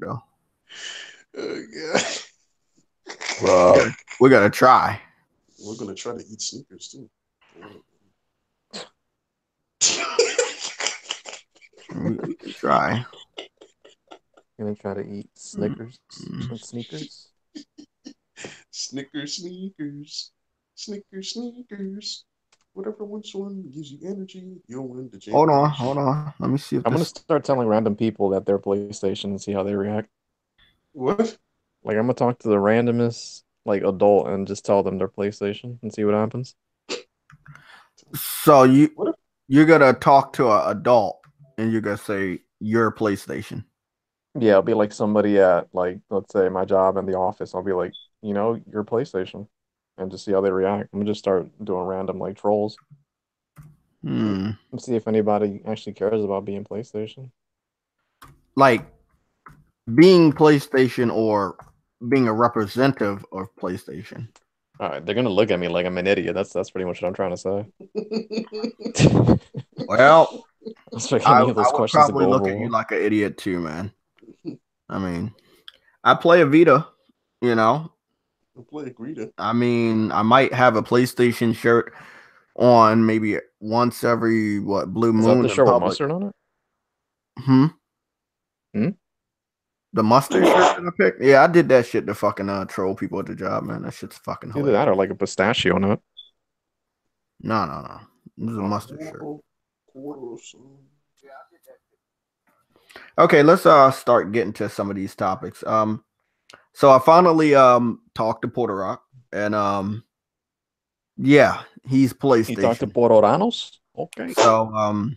though. God. We gotta try. We're gonna try to eat sneakers too. We can try. Gonna try to eat Snickers Mm. and sneakers. Snickers, sneakers. Whatever one gives you energy, you'll win the championship. Hold on. Let me see if I'm gonna this. start telling random people that they're PlayStation and see how they react. What? Like I'm gonna talk to the randomest like adult and just tell them they're PlayStation and see what happens. So What? you're gonna talk to an adult and you're gonna say you're PlayStation. Yeah, it'll be like somebody at like let's say my job in the office. I'll be like, you're PlayStation, and just see how they react. I'm gonna just start doing random like trolls Hmm. and see if anybody actually cares about being PlayStation. Like being PlayStation or being a representative of PlayStation. All right, they're gonna look at me like I'm an idiot. That's pretty much what I'm trying to say. Well, I expect I any of those would questions to probably go look over at you well. like an idiot too, man. I mean, I play a Vita, you know. I play Greta. I mean, I might have a PlayStation shirt on maybe once every blue Is that the moon in shirt with public. mustard on it? Hmm. The mustard shirt that I picked? Yeah, I did that shit to fucking troll people at the job, man. That shit's fucking It's either that hilarious. or like a pistachio nut. No. This is a mustard shirt. Okay, let's start getting to some of these topics. So I finally talked to Puerto and yeah, he's You talked to PlayStation. Pororanos? Okay. So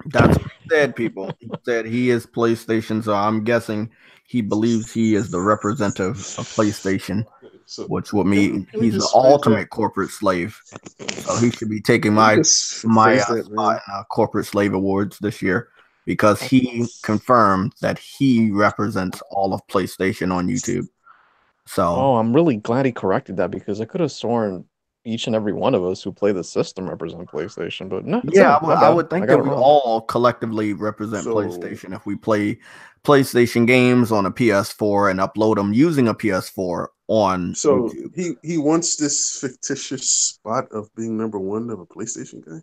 that's what he said, people. He said he is PlayStation, so I'm guessing he believes he is the representative of PlayStation, So, which would mean can we he's the just phrase that? ultimate corporate slave. So he should be taking Can we my just my phrase that, spot man? in corporate slave awards this year because he confirmed that he represents all of PlayStation on YouTube. So Oh, I'm really glad he corrected that because I could have sworn each and every one of us who play the system represent PlayStation, but no, it's yeah, him. My I bad. would I think got that it we wrong. all collectively represent So- PlayStation if we play PlayStation games on a PS4 and upload them using a PS4 on So YouTube. he wants this fictitious spot of being number one of a PlayStation guy.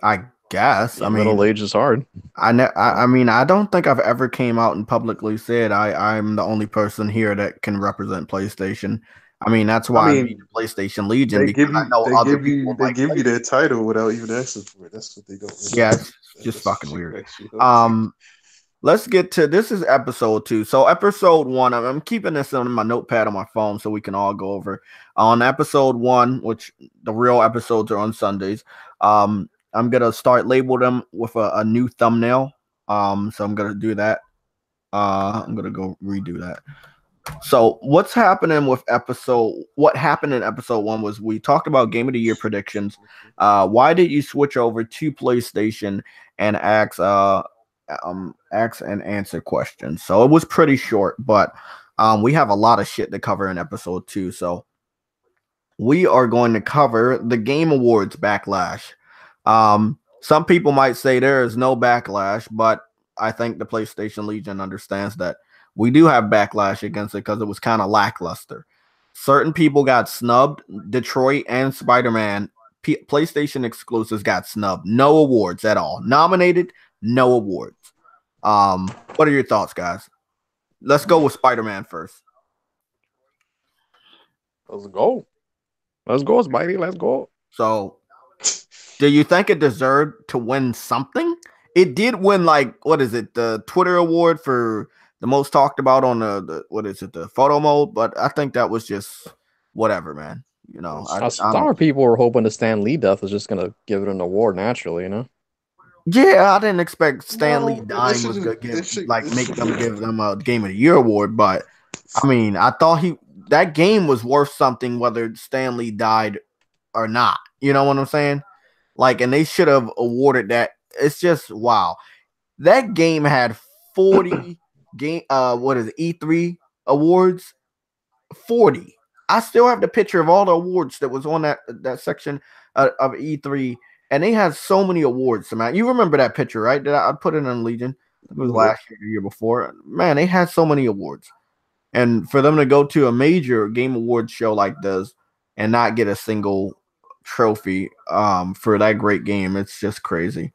I guess. I mean, Middle age is hard. I mean, I don't think I've ever came out and publicly said I'm the only person here that can represent PlayStation. I mean, that's why I made the PlayStation Legion They because give I you know they other give you people they like give you PlayStation. that title without even asking for it. That's what they don't. Yeah, it's just fucking weird. Let's get to this is episode 2. So episode 1, I'm keeping this on my notepad on my phone so we can all go over. On episode 1, which the real episodes are on Sundays, I'm gonna start label them with a new thumbnail. So I'm gonna do that. I'm gonna go redo that. So what happened in episode 1 was we talked about game of the year predictions. Why did you switch over to PlayStation and ask and answer questions? So it was pretty short, but we have a lot of shit to cover in episode 2. So we are going to cover the Game Awards backlash. Some people might say there is no backlash, but I think the PlayStation Legion understands that we do have backlash against it because it was kind of lackluster. Certain people got snubbed. Detroit and Spider-Man PlayStation exclusives got snubbed. No awards at all. Nominated, no awards. What are your thoughts, guys? Let's go with Spider-Man first. Let's go. Let's go, Spidey. Let's go. So, do you think it deserved to win something? It did win, like, what is it? The Twitter award for the most talked about on the photo mode. But I think that was just whatever, man. You know, Our people were hoping the Stan Lee death was just gonna give it an award naturally, Yeah, I didn't expect Stan Lee dying was gonna make them give them a Game of the Year award, but I mean, I thought that game was worth something whether Stan Lee died or not. You know what I'm saying? Like, and they should have awarded that. It's just wow. That game had 40 E3 awards. 40. I still have the picture of all the awards that was on that section of E3, and they had so many awards. Man, you remember that picture, right? Did I put it in Legion? It was last year, the year before. Man, they had so many awards. And for them to go to a major game awards show like this and not get a single trophy for that great game, it's just crazy.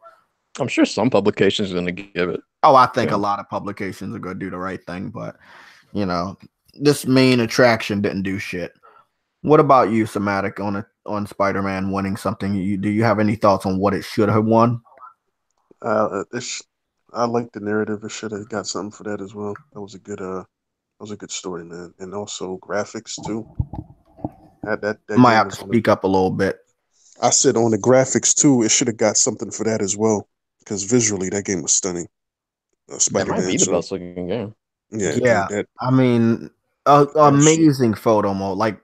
I'm sure some publications are going to give it. Oh, I think a lot of publications are going to do the right thing, but this main attraction didn't do shit. What about you, Somatic, on Spider-Man winning something? Do you have any thoughts on what it should have won? I like the narrative. It should have got something for that as well. That was a good story, man, and also graphics too. That Might game have to was on speak up a little bit. I said on the graphics too. It should have got something for that as well, because visually that game was stunning. That Spider-Man. might be the best looking game. Yeah, dude, I mean, amazing photo mode, like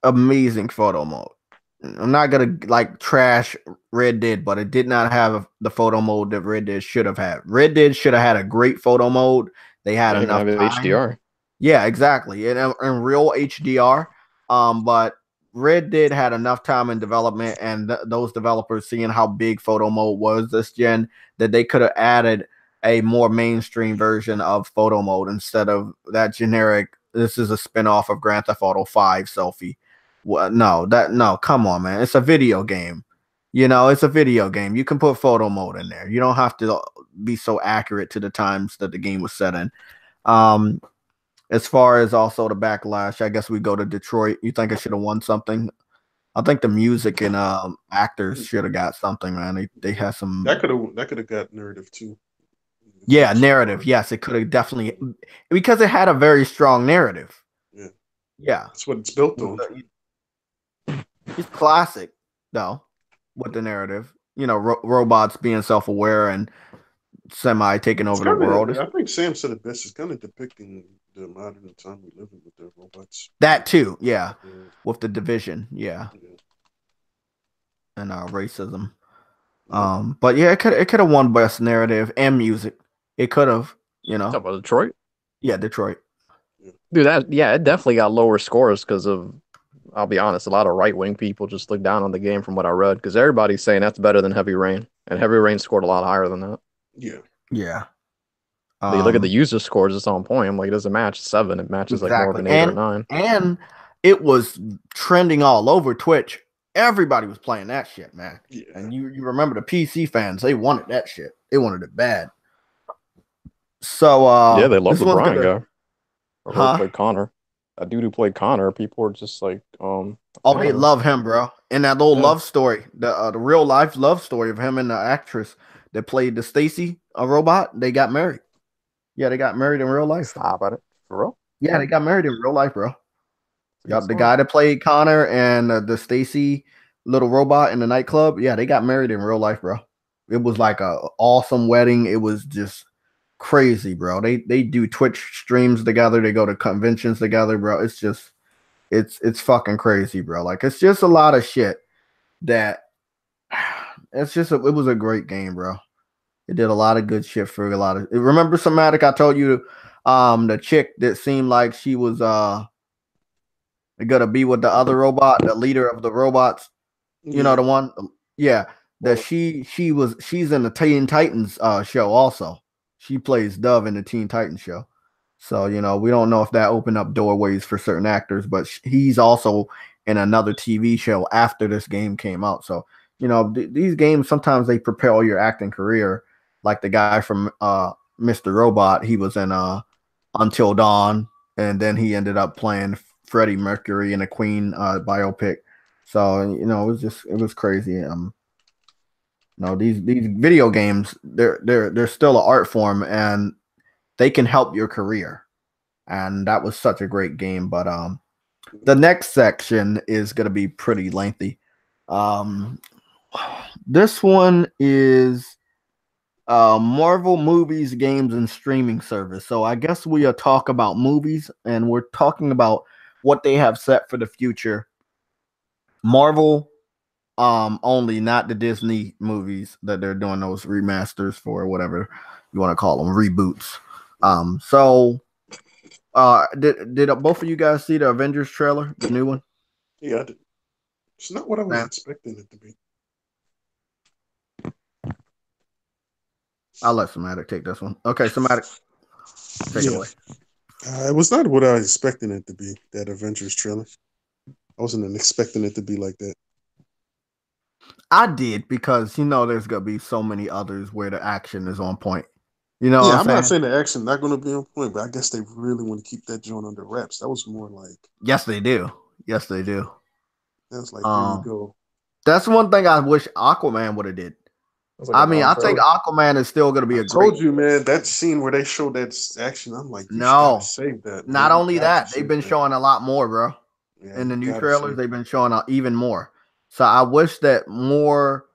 amazing photo mode. I'm not gonna like trash Red Dead, but it did not have the photo mode that Red Dead should have had. Red Dead should have had a great photo mode. They had enough have time. HDR. Yeah, exactly. In real HDR. But Red Dead had enough time in development, and those developers seeing how big photo mode was this gen, that they could have added a more mainstream version of photo mode instead of that generic. This is a spinoff of Grand Theft Auto 5 selfie. Well, no, come on, man. It's a video game. It's a video game. You can put photo mode in there. You don't have to be so accurate to the times that the game was set in. As far as also the backlash, I guess we go to Detroit. You think it should have won something? I think the music and actors should have got something, man. They had some that could have got narrative too. Yeah, narrative. Yes, it could have definitely, because it had a very strong narrative. Yeah. That's what it's built on. It's classic though, with the narrative. Robots being self-aware and semi taking over the world. I think Sam said it best. It's kind of depicting the modern time we live in with the robots. That too, yeah. With the division, yeah. And racism. But yeah, it could have won best narrative and music. It could have, Talk about Detroit? Yeah, Detroit. Dude, it definitely got lower scores because of, I'll be honest, a lot of right-wing people just look down on the game from what I read, because everybody's saying that's better than Heavy Rain, and Heavy Rain scored a lot higher than that. Yeah. You look at the user scores, it's on point. I'm like, it doesn't match 7. It matches like more of an 8 or 9. And it was trending all over Twitch. Everybody was playing that shit, man. Yeah. And you remember the PC fans, they wanted that shit. They wanted it bad. So yeah, they love the Brian guy. Or who played Connor. That dude who played Connor, people were just like, they love him, bro. And that little love story, the real life love story of him and the actress that played the Stacy, a robot, they got married. Yeah, they got married in real life. Stop at it. For real? Yeah, they got married in real life, bro. Yep, the guy that played Connor and the Stacy little robot in the nightclub. Yeah, they got married in real life, bro. It was like a awesome wedding. It was just crazy, bro. They do Twitch streams together. They go to conventions together, bro. It's just it's fucking crazy, bro. Like, it's just a lot of shit that it was a great game, bro. It did a lot of good shit for a lot of. Remember, Somatic, I told you, the chick that seemed like she was gonna be with the other robot, the leader of the robots. You know the one, that she's in the Teen Titans show also. She plays Dove in the Teen Titans show. So we don't know if that opened up doorways for certain actors, but he's also in another TV show after this game came out. So these games sometimes they propel your acting career. Like the guy from Mr. Robot, he was in Until Dawn, and then he ended up playing Freddie Mercury in a Queen biopic. So it was crazy. These video games, they're still an art form, and they can help your career. And that was such a great game. But the next section is gonna be pretty lengthy. This one is Marvel movies, games, and streaming service. So I guess we'll talk about movies, and we're talking about what they have set for the future. Marvel only, not the Disney movies that they're doing those remasters for, or whatever you want to call them, reboots. Did both of you guys see the Avengers trailer, the new one? Yeah, I did. It's not what I was expecting it to be. I'll let Somatic take this one. Okay, Somatic, take it away. It was not what I was expecting it to be, that Avengers trailer. I wasn't expecting it to be like that. I did because there's gonna be so many others where the action is on point. You know Yeah, what I'm I'm not saying? saying the action not going to be on point, but I guess they really want to keep that joint under wraps. That was more like, Yes, they do. Yes, they do. that's like, here you Um, go. that's one thing I wish Aquaman would have did. It's like a I mean, I think non-trailer. Aquaman is still gonna be I a great. told you, man, that scene where they showed that action, I'm like, you gotta No, save that, man. not You only got to that, they've save been that. showing a lot more, bro. Yeah, In the you new gotta trailers, save they've that. been showing even more. So I wish that more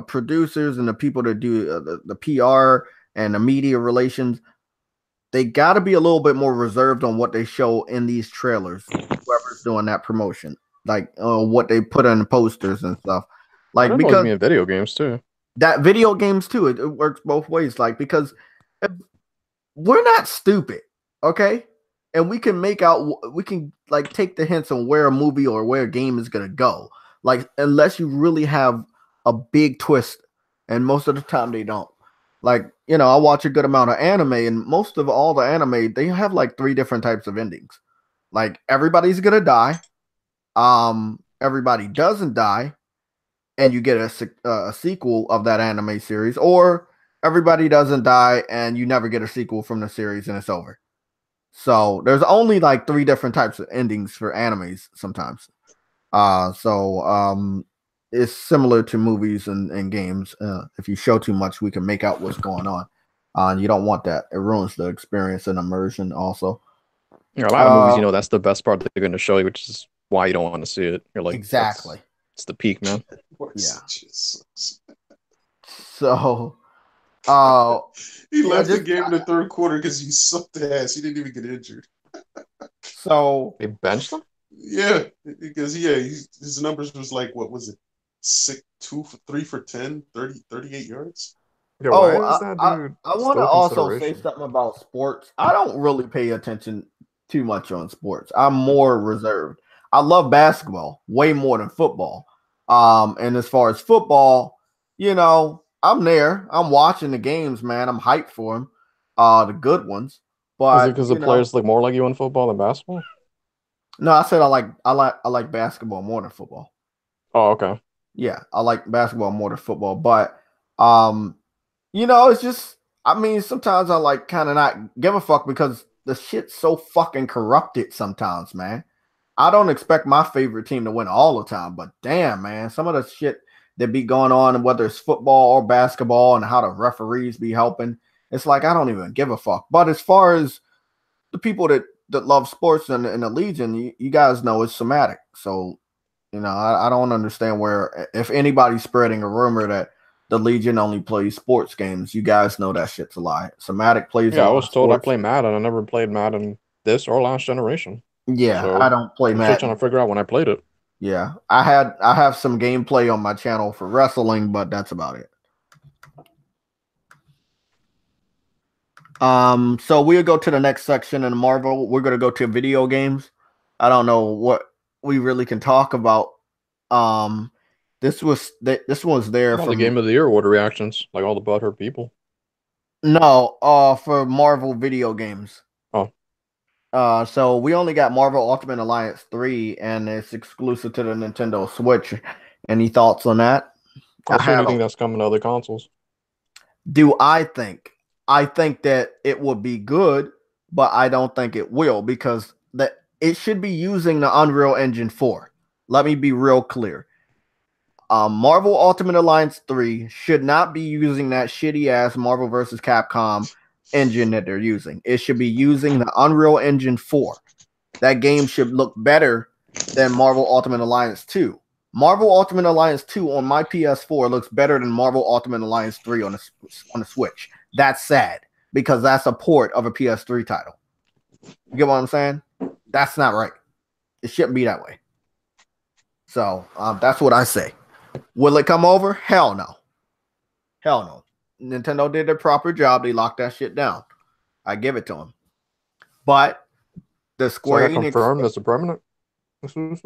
producers and the people that do the PR and the media relations, they got to be a little bit more reserved on what they show in these trailers. Whoever's doing that promotion, like what they put on the posters and stuff, I like don't know it's because me in video games too. that video games too, it works both ways. Like because if we're not stupid, okay, and we can like take the hints on where a movie or where a game is gonna go. Like unless you really have a big twist, and most of the time they don't. Like I watch a good amount of anime, and most of all the anime they have like 3 different types of endings. Like everybody's gonna die, everybody doesn't die, and you get a sequel of that anime series, or everybody doesn't die and you never get a sequel from the series and it's over. So there's only like 3 different types of endings for animes sometimes. So it's similar to movies and games. If you show too much, we can make out what's going on. And you don't want that. It ruins the experience and immersion also. A lot of movies, that's the best part that they're going to show you, which is why you don't want to see it. You're like, exactly. It's the peak, man. Yeah. Jesus. So he left the game in the third quarter because he sucked ass. He didn't even get injured. So they benched him? Yeah, because his numbers was like, what was it? 3 for 10, 38 yards. Yo, why is that dude I want to also say something about sports. I don't really pay attention too much on sports. I'm more reserved. I love basketball way more than football. And as far as football, I'm there. I'm watching the games, man. I'm hyped for them, the good ones. But is it because the players look more like you in football than basketball? No, I said I like basketball more than football. Oh, okay. Yeah, I like basketball more than football, but it's just I mean, sometimes I like kind of not give a fuck because the shit's so fucking corrupted sometimes, man. I don't expect my favorite team to win all the time, but damn, man, some of the shit that be going on, whether it's football or basketball, and how the referees be helping, it's like I don't even give a fuck. But as far as the people that love sports and the Legion, you guys know it's somatic. So, I don't understand where, if anybody's spreading a rumor that the Legion only plays sports games, you guys know that shit's a lie. Somatic plays. Yeah, I was told I play Madden. I never played Madden this or last generation. Yeah, so I don't play Madden. I'm still trying to figure out when I played it. Yeah, I have some gameplay on my channel for wrestling, but that's about it. So we'll go to the next section in Marvel. We're gonna go to video games. I don't know what we really can talk about. This was there for the Game of the Year award reactions, like all the butthurt people. No, for Marvel video games. Oh. So we only got Marvel Ultimate Alliance 3, and it's exclusive to the Nintendo Switch. Any thoughts on that? I think that's coming to other consoles. Do I think? I think that it would be good, but I don't think it will because it should be using the Unreal Engine 4. Let me be real clear. Marvel Ultimate Alliance 3 should not be using that shitty ass Marvel vs. Capcom engine that they're using. It should be using the Unreal Engine 4. That game should look better than Marvel Ultimate Alliance 2. Marvel Ultimate Alliance 2 on my PS4 looks better than Marvel Ultimate Alliance 3 on the Switch. That's sad because that's a port of a PS3 title. You get what I'm saying? That's not right. It shouldn't be that way. So that's what I say. Will it come over? Hell no. Hell no. Nintendo did their proper job. They locked that shit down. I give it to them. But the Square Enix confirmed as a permanent.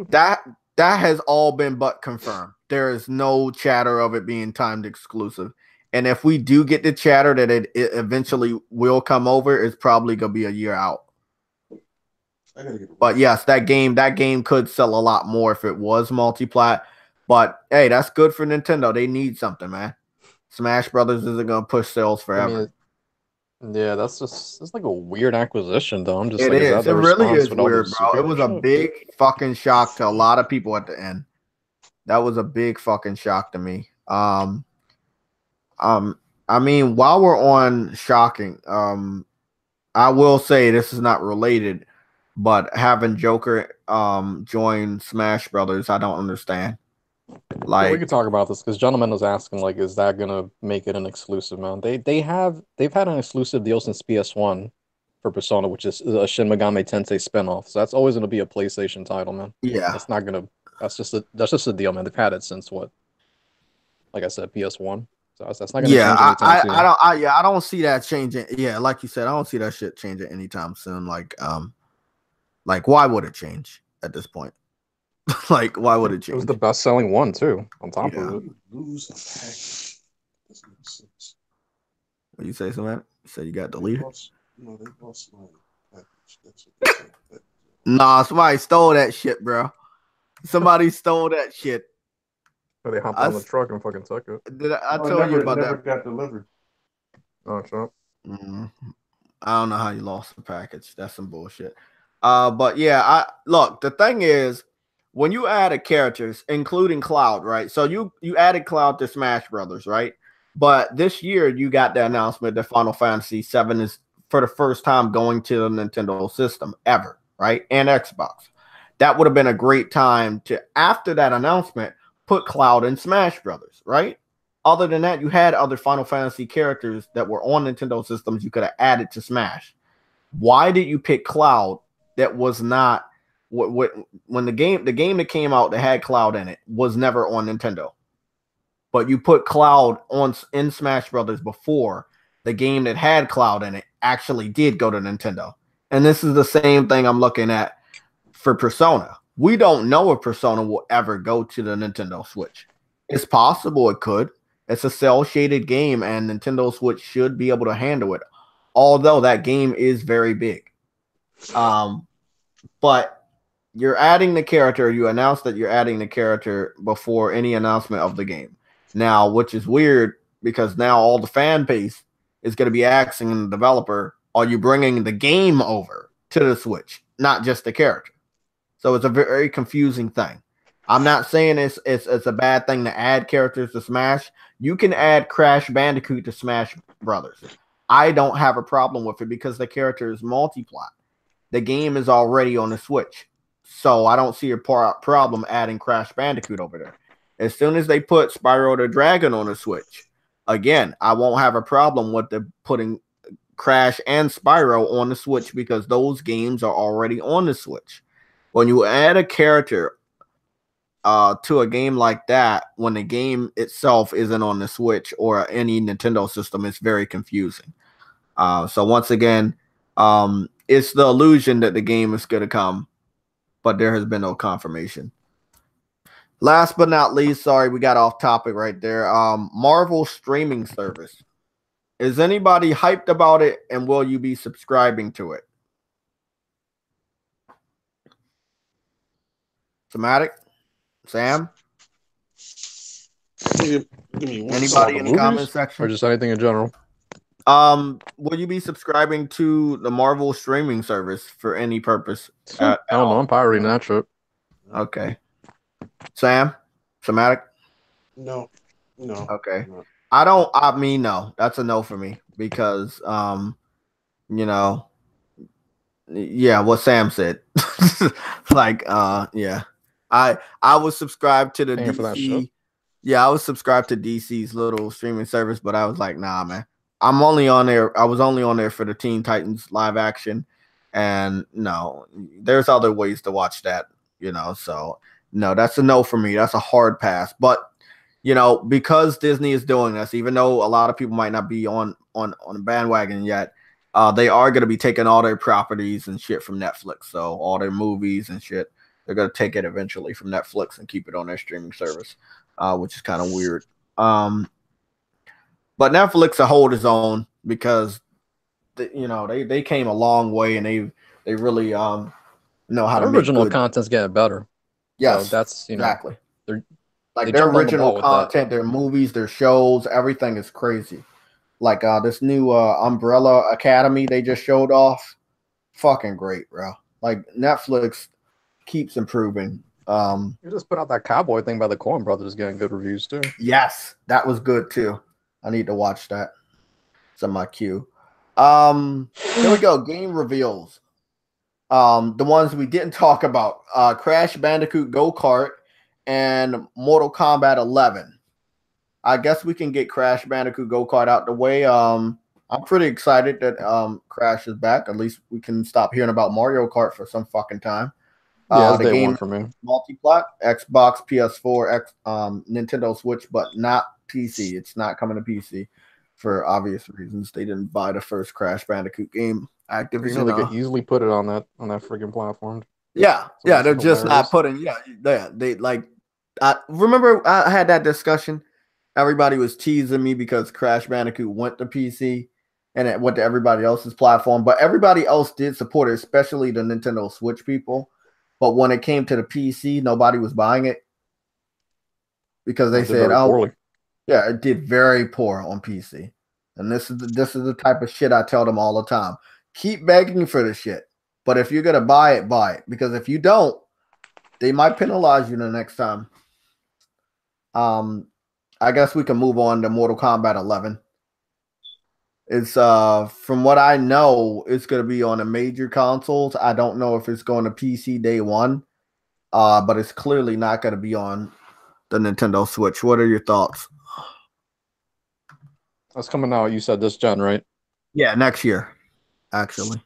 That has all been but confirmed. There is no chatter of it being timed exclusive. And if we do get the chatter that it eventually will come over, it's probably gonna be a year out. But yes, that game could sell a lot more if it was multi-plat. But hey, that's good for Nintendo. They need something, man. Smash Brothers isn't gonna push sales forever. Yeah, that's like a weird acquisition, though. I'm just It like, is is. that the It really response is with all weird, this bro. It superhero was a shit? big fucking shock to a lot of people at the end. That was a big fucking shock to me. I mean, while we're on shocking, I will say this is not related, but having Joker join Smash Brothers, I don't understand. Yeah, we Like, could talk about this because Gentleman was asking, like, is that gonna make it an exclusive, man? They've had an exclusive deal since PS1 for Persona, which is a Shin Megami Tensei spinoff. So that's always gonna be a PlayStation title, man. yeah, That's not gonna. That's just a deal, man. They've had it since what? Like I said, PS1. So that's not gonna yeah, change anytime I soon. don't, I don't see that changing. Yeah, like you said, I don't see that shit changing anytime soon. Like why would it change at this point? Like, why would it It was the change? best-selling one too. On top Yeah. of it, Lose a package. Doesn't make sense. What you say, something? You said you got deleted? No, they lost my package. That's what they said. Nah, somebody stole that shit, bro. Somebody stole that shit. but they hopped I on the truck and fucking took it. I No, told you it about never that. got delivered. Oh, sure. I don't know how you lost the package. That's some bullshit. But yeah, look. The thing is, when you added characters, including Cloud, right? So you added Cloud to Smash Brothers, right? But this year you got the announcement that Final Fantasy VII is for the first time going to the Nintendo system ever, right? And Xbox. That would have been a great time to, after that announcement, put Cloud in Smash Brothers, right? Other than that, you had other Final Fantasy characters that were on Nintendo systems you could have added to Smash. Why did you pick Cloud that was not when the game that came out that had Cloud in it was never on Nintendo? But you put Cloud on in Smash Brothers before the game that had Cloud in it actually did go to Nintendo. And this is the same thing I'm looking at for Persona. We don't know if Persona will ever go to the Nintendo Switch. It's possible it could. It's a cell shaded game, and Nintendo Switch should be able to handle it. Although that game is very big. But you're adding the character. You announced that you're adding the character before any announcement of the game. Now, which is weird because now all the fan base is going to be asking the developer, are you bringing the game over to the Switch, not just the character? So it's a very confusing thing. I'm not saying it's a bad thing to add characters to Smash. You can add Crash Bandicoot to Smash Brothers. I don't have a problem with it because the character is multi-plot. The game is already on the Switch. So I don't see a problem adding Crash Bandicoot over there. As soon as they put Spyro the Dragon on the Switch, again, I won't have a problem with them putting Crash and Spyro on the Switch because those games are already on the Switch. When you add a character to a game like that, when the game itself isn't on the Switch or any Nintendo system, it's very confusing. So once again, it's the illusion that the game is going to come, but there has been no confirmation. Last but not least, sorry, we got off topic right there. Marvel streaming service. Is anybody hyped about it, and will you be subscribing to it? Somatic? Sam? Anybody in the comment section? Or just anything in general? Will you be subscribing to the Marvel streaming service for any purpose? I don't know. I'm pirating that shit. Okay. Sam? Somatic? No. Okay. No. I mean, no. That's a no for me because, you know, yeah, what Sam said. Like, yeah. I was subscribed to the Paying for that shit. DC. Yeah, I was subscribed to DC's little streaming service, but I was like, nah, man. I'm only on there. I was only on there for the Teen Titans live action. And no, there's other ways to watch that, you know. So no, that's a no for me. That's a hard pass. But you know, because Disney is doing this, even though a lot of people might not be on the bandwagon yet, they are going to be taking all their properties and shit from Netflix. So all their movies and shit, they're going to take it eventually from Netflix and keep it on their streaming service, which is kind of weird. But Netflix will hold its own because they came a long way and they really know how to Their make original good. content's getting better. So Yes, that's exactly. they Like their jumped on the original ball with that. content, their movies, their shows, everything is crazy. Like this new Umbrella Academy they just showed off, fucking great, bro. Like Netflix keeps improving. You just put out that cowboy thing by the Coen Brothers, getting good reviews too. Yes, that was good too. I need to watch that. It's on my queue. Here we go. Game reveals. The ones we didn't talk about: Crash Bandicoot Go Kart and Mortal Kombat 11. I guess we can get Crash Bandicoot Go Kart out the way. I'm pretty excited that Crash is back. At least we can stop hearing about Mario Kart for some fucking time. Yeah, it's The day game one for me. multi-plat, Xbox, PS4, Nintendo Switch, but not PC. It's not coming to PC for obvious reasons. They didn't buy the first Crash Bandicoot game. Activision. They could easily put it on that freaking platform. Yeah, So yeah, they're just not putting. Yeah, they like. I remember I had that discussion. Everybody was teasing me because Crash Bandicoot went to PC and it went to everybody else's platform, but everybody else did support it, especially the Nintendo Switch people. But when it came to the PC, nobody was buying it because they said, "Oh, yeah, it did very poor on PC." And this is the type of shit I tell them all the time. Keep begging for the shit, but if you're gonna buy it, because if you don't, they might penalize you the next time. I guess we can move on to Mortal Kombat 11. It's from what I know, it's gonna be on the major consoles. I don't know if it's going to PC day one. But it's clearly not going to be on the Nintendo Switch. What are your thoughts? That's coming out. You said this gen, right? Yeah, next year, actually.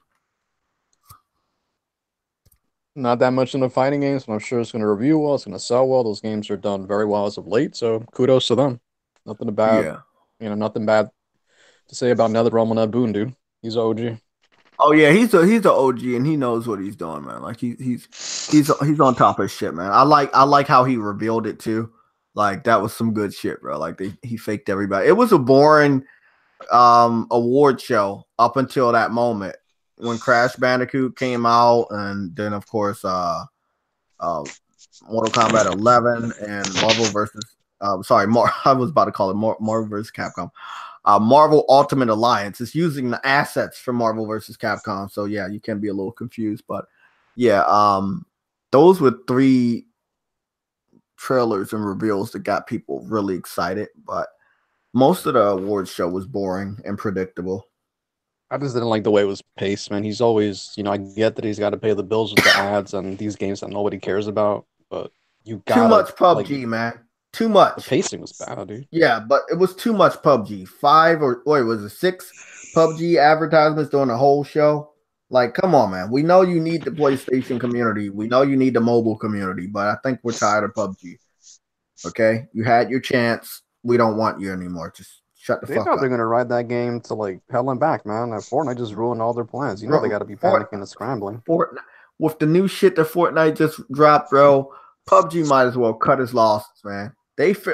Not that much in the fighting games, but I'm sure it's going to review well. It's going to sell well. Those games are done very well as of late, so kudos to them. Nothing bad. Yeah. Nothing bad to say about NetherRealm and Ed Boon, dude. He's an OG. Oh yeah, he's an OG and he knows what he's doing, man. Like he's on top of his shit, man. I like how he revealed it too. Like that was some good shit, bro. Like he faked everybody. It was a boring award show up until that moment when Crash Bandicoot came out, and then of course Mortal Kombat 11 and Marvel versus I was about to call it Marvel versus Capcom. Marvel Ultimate Alliance is using the assets from Marvel versus Capcom. So yeah, you can be a little confused, but yeah, those were 3 trailers and reveals that got people really excited, but most of the awards show was boring and predictable. I just didn't like the way it was paced, man. He's always, I get that he's got to pay the bills with the ads and these games that nobody cares about, but you got too much PUBG, man. Too much. The pacing was bad, dude. Yeah, but it was too much PUBG. 5 or was it 6 PUBG advertisements during the whole show? Like, come on, man. We know you need the PlayStation community. We know you need the mobile community, but I think we're tired of PUBG. Okay? You had your chance. We don't want you anymore. Just shut the fuck up. They thought they're going to ride that game to, like, hell and back, man. Fortnite just ruined all their plans. They got to be panicking and scrambling. With the new shit that Fortnite just dropped, bro, PUBG might as well cut his losses, man.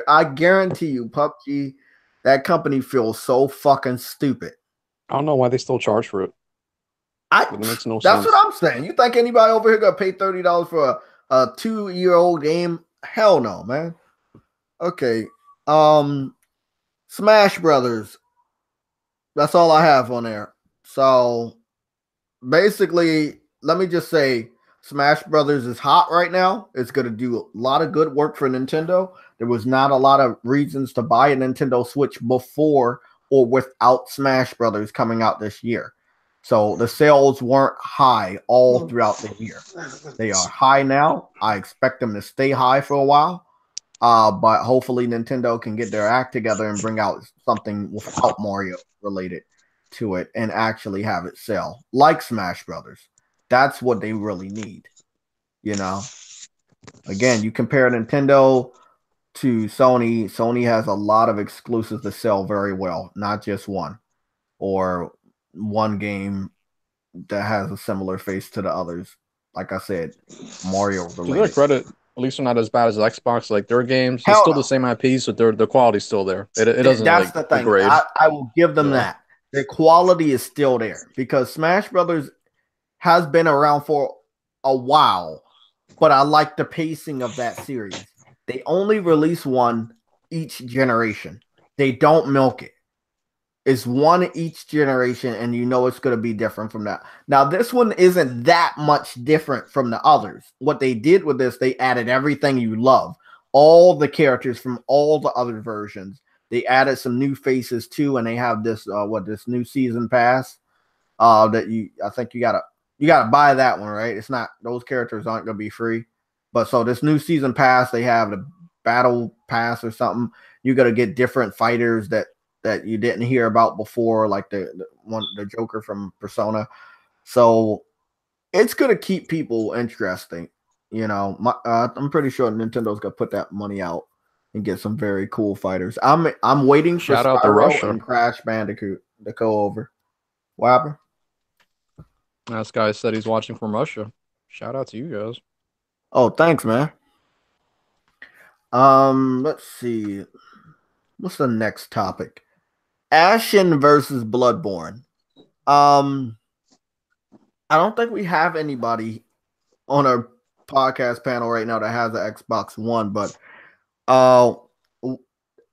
I guarantee you, PUBG, that company feels so fucking stupid. I don't know why they still charge for it. It makes no sense. That's what I'm saying. You think anybody over here gonna pay $30 for a 2-year-old game? Hell no, man. Okay. Smash Brothers. That's all I have on there. So basically, let me just say Smash Brothers is hot right now. It's going to do a lot of good work for Nintendo. There was not a lot of reasons to buy a Nintendo Switch before or without Smash Brothers coming out this year. So the sales weren't high all throughout the year. They are high now. I expect them to stay high for a while. But hopefully Nintendo can get their act together and bring out something without Mario related to it and actually have it sell like Smash Brothers. That's what they really need. Again, you compare Nintendo to Sony. Sony has a lot of exclusives to sell very well, not just one or one game that has a similar face to the others. Like I said, Mario related. To their credit, At least they're not as bad as Xbox. Like their games, it's Hell still no. the same IP, so the quality's still there. It doesn't That's like the thing. degrade. I will give them Yeah. that. The quality is still there because Smash Brothers has been around for a while, but I like the pacing of that series. They only release one each generation. They don't milk it. It's one each generation, and you know it's going to be different from that. Now, this one isn't that much different from the others. What they did with this, they added everything you love, all the characters from all the other versions. They added some new faces too, and they have this this new season pass that I think you gotta buy that one, right? It's not, those characters aren't gonna be free, but so this new season pass, they have the battle pass or something. You gotta get different fighters that you didn't hear about before, like the Joker from Persona. So it's gonna keep people interesting. I'm pretty sure Nintendo's gonna put that money out and get some very cool fighters. I'm waiting for Shout out to Spyro Russia. and Crash Bandicoot to go over. What happened? This guy said he's watching from Russia. Shout out to you guys. Oh, thanks, man. Let's see. What's the next topic? Ashen versus Bloodborne. I don't think we have anybody on our podcast panel right now that has an Xbox One, but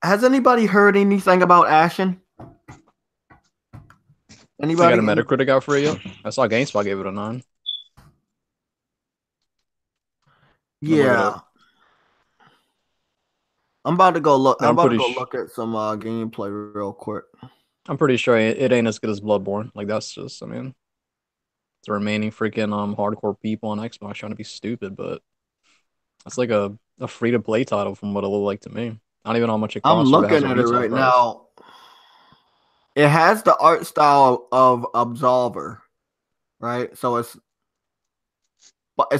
has anybody heard anything about Ashen? Anybody got a Metacritic out for it yet? I saw GameSpot gave it a 9. Yeah. I'm about to go look. No, I'm about to go look at some gameplay real quick. I'm pretty sure it ain't as good as Bloodborne. Like that's just, I mean, the remaining freaking hardcore people on Xbox trying to be stupid, but that's like a free to play title from what it looked like to me. I don't even know how much it costs. I'm looking at it right now. It has the art style of Absolver, right? So it's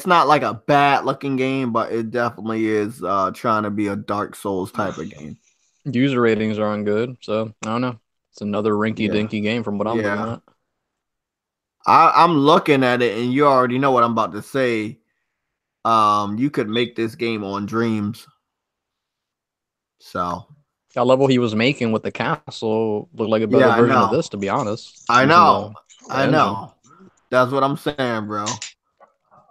not like a bad looking game, but it definitely is trying to be a Dark Souls type of game. User ratings aren't good, so I don't know. It's another rinky-dinky game from what I'm looking at. I'm looking at it, and you already know what I'm about to say. You could make this game on Dreams. So that level he was making with the castle looked like a better version of this, to be honest. I know. That's what I'm saying, bro.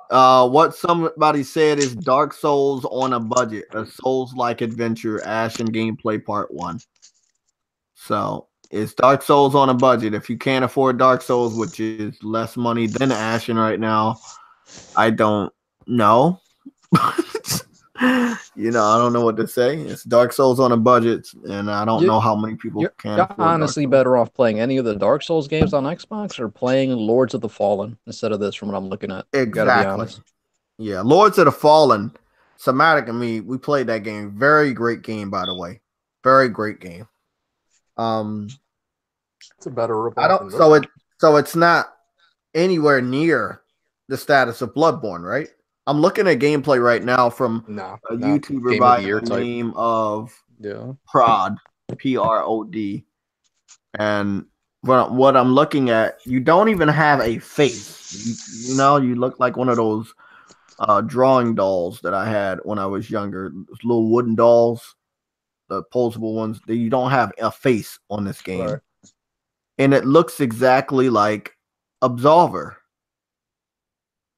What somebody said is Dark Souls on a budget, a Souls-like adventure, Ashen gameplay part 1. So it's Dark Souls on a budget. If you can't afford Dark Souls, which is less money than Ashen right now, I don't know. I don't know what to say. It's Dark Souls on a budget, and I don't know how many people can. You're honestly better off playing any of the Dark Souls games on Xbox or playing Lords of the Fallen instead of this, from what I'm looking at. Exactly. Gotta be honest. Yeah, Lords of the Fallen. Somatic and me, we played that game. Very great game, by the way. Very great game. It's a better rip-off. I don't. So it's not anywhere near the status of Bloodborne, right? I'm looking at gameplay right now from a YouTuber by the name of Prod, Prod, and what I'm looking at, you don't even have a face. You look like one of those drawing dolls that I had when I was younger. Those little wooden dolls, the posable ones. You don't have a face on this game, right. And it looks exactly like Absolver.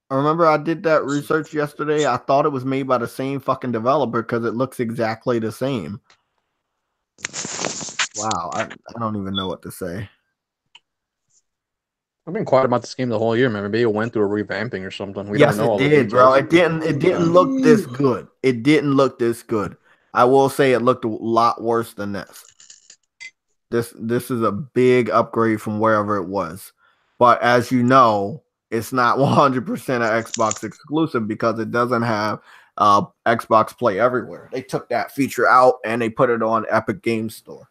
I remember I did that research yesterday. I thought it was made by the same fucking developer because it looks exactly the same. Wow, I don't even know what to say. I've been quiet about this game the whole year, man. Maybe it went through a revamping or something. We yes, don't know it did, bro. It didn't look this good. It didn't look this good. I will say it looked a lot worse than this. This is a big upgrade from wherever it was. But as you know, it's not 100% an Xbox exclusive because it doesn't have Xbox Play Everywhere. They took that feature out and they put it on Epic Games Store.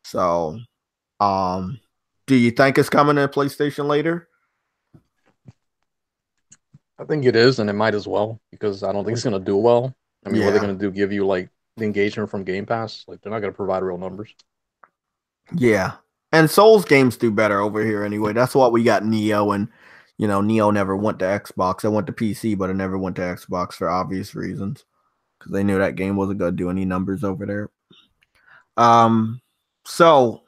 So, do you think it's coming to PlayStation later? I think it is, and it might as well, because I don't think it's going to do well. I mean, what are they going to do? Give you, like, the engagement from Game Pass? Like, they're not going to provide real numbers. Yeah. And Souls games do better over here anyway. That's why we got Neo and, Neo never went to Xbox. It went to PC, but it never went to Xbox for obvious reasons because they knew that game wasn't gonna do any numbers over there. So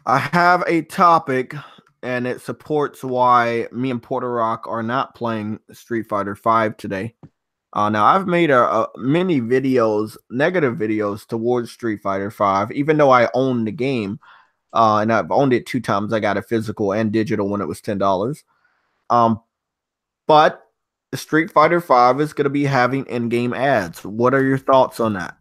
I have a topic, and it supports why me and Puerto Rock are not playing Street Fighter V today. Now I've made a many videos, negative videos towards Street Fighter V, even though I own the game, and I've owned it 2 times. I got it physical and digital when it was $10. But Street Fighter V is going to be having in-game ads. What are your thoughts on that?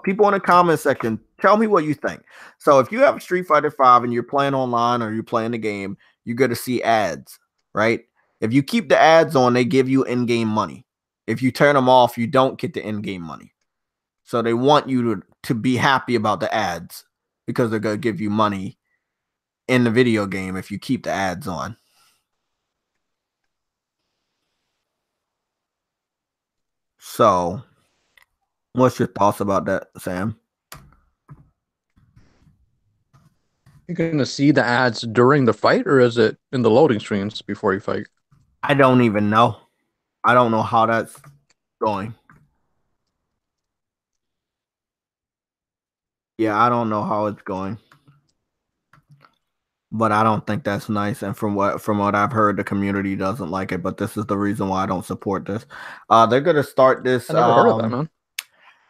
People in the comment section, tell me what you think. So if you have Street Fighter V and you're playing online or you're playing the game, you're going to see ads, right? If you keep the ads on, they give you in-game money. If you turn them off, you don't get the in-game money. So they want you to be happy about the ads because they're going to give you money in the video game if you keep the ads on. So, what's your thoughts about that, Sam? You're gonna see the ads during the fight, or is it in the loading screens before you fight? I don't even know. I don't know how that's going. Yeah, I don't know how it's going. But I don't think that's nice. And from what I've heard, the community doesn't like it. But this is the reason why I don't support this. They're gonna start this. I never heard of that, man.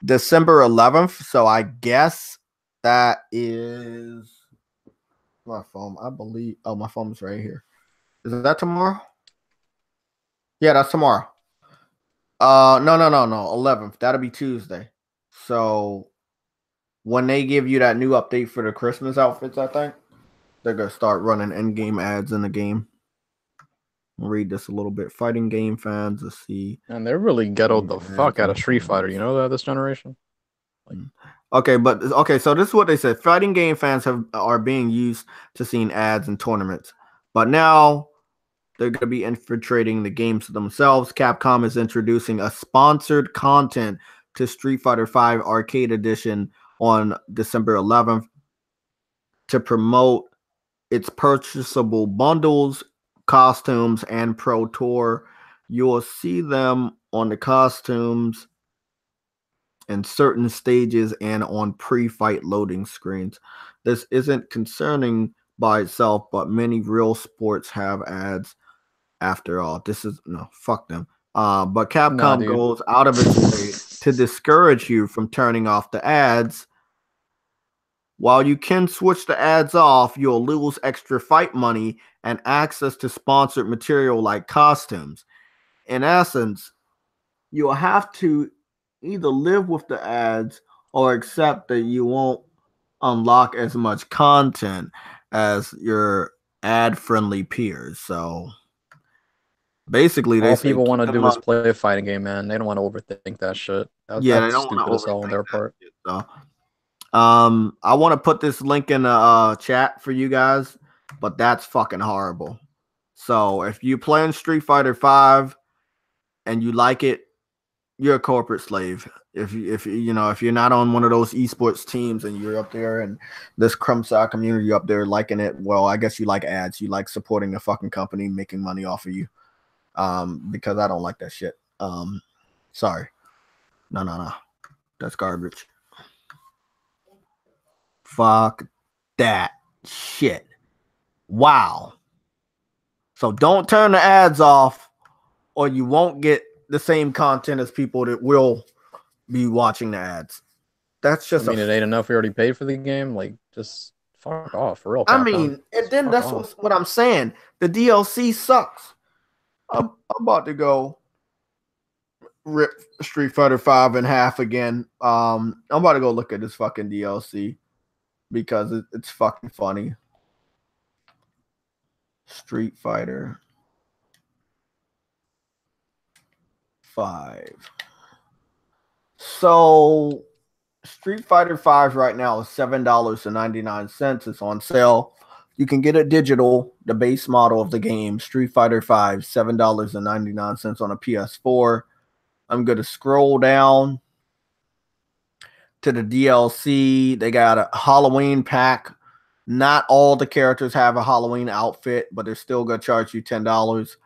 December 11th. So I guess that is my phone. I believe. Oh, my phone is right here. Is that tomorrow? Yeah, that's tomorrow. No. 11th. That'll be Tuesday. So when they give you that new update for the Christmas outfits, I think they're gonna start running in-game ads in the game. I'll read this a little bit. Fighting game fans, let's see. And they're really ghettoed the fuck out of Street Fighter. You know that this generation. Okay, so this is what they said. Fighting game fans are being used to seeing ads in tournaments, but now they're gonna be infiltrating the games themselves. Capcom is introducing a sponsored content to Street Fighter V Arcade Edition on December 11th to promote its purchasable bundles, costumes, and Pro Tour. You will see them on the costumes in certain stages and on pre-fight loading screens. This isn't concerning by itself, but many real sports have ads after all. This is no, fuck them. But Capcom goes out of its way to discourage you from turning off the ads. While you can switch the ads off, you'll lose extra fight money and access to sponsored material like costumes. In essence, you'll have to either live with the ads or accept that you won't unlock as much content as your ad-friendly peers. So basically, all people want to do is play a fighting game, man. They don't want to overthink that shit. That's they don't stupid as hell on their part. So. I want to put this link in the chat for you guys, but that's fucking horrible. So if you playing Street Fighter V and you like it, you're a corporate slave. If you're not on one of those esports teams and you're up there and this Crumbsock community up there liking it, well, I guess you like ads. You like supporting a fucking company making money off of you. Because I don't like that shit. Sorry. No. That's garbage. Fuck that shit. Wow. So don't turn the ads off or you won't get the same content as people that will be watching the ads. That's just it ain't enough. We already paid for the game. Like, just fuck off, for real. I mean, and then that's what I'm saying. The DLC sucks. I'm about to go rip Street Fighter V in half again. I'm about to go look at this fucking DLC. Because it's fucking funny. Street Fighter 5. So Street Fighter 5 right now is $7.99. It's on sale. You can get it digital, the base model of the game, Street Fighter 5, $7.99 on a PS4. I'm going to scroll down to the DLC. They got a Halloween pack Not all the characters have a Halloween outfit, but they're still gonna charge you $10.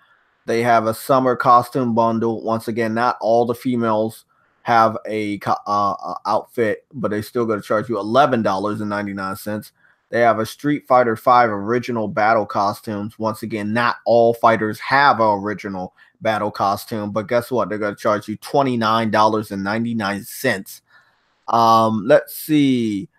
They have a summer costume bundle. Once again, not all the females have a outfit, but they still going to charge you $11.99. They have a Street Fighter V original battle costumes. Once again, not all fighters have an original battle costume, but guess what? They're going to charge you $29.99. Let's see.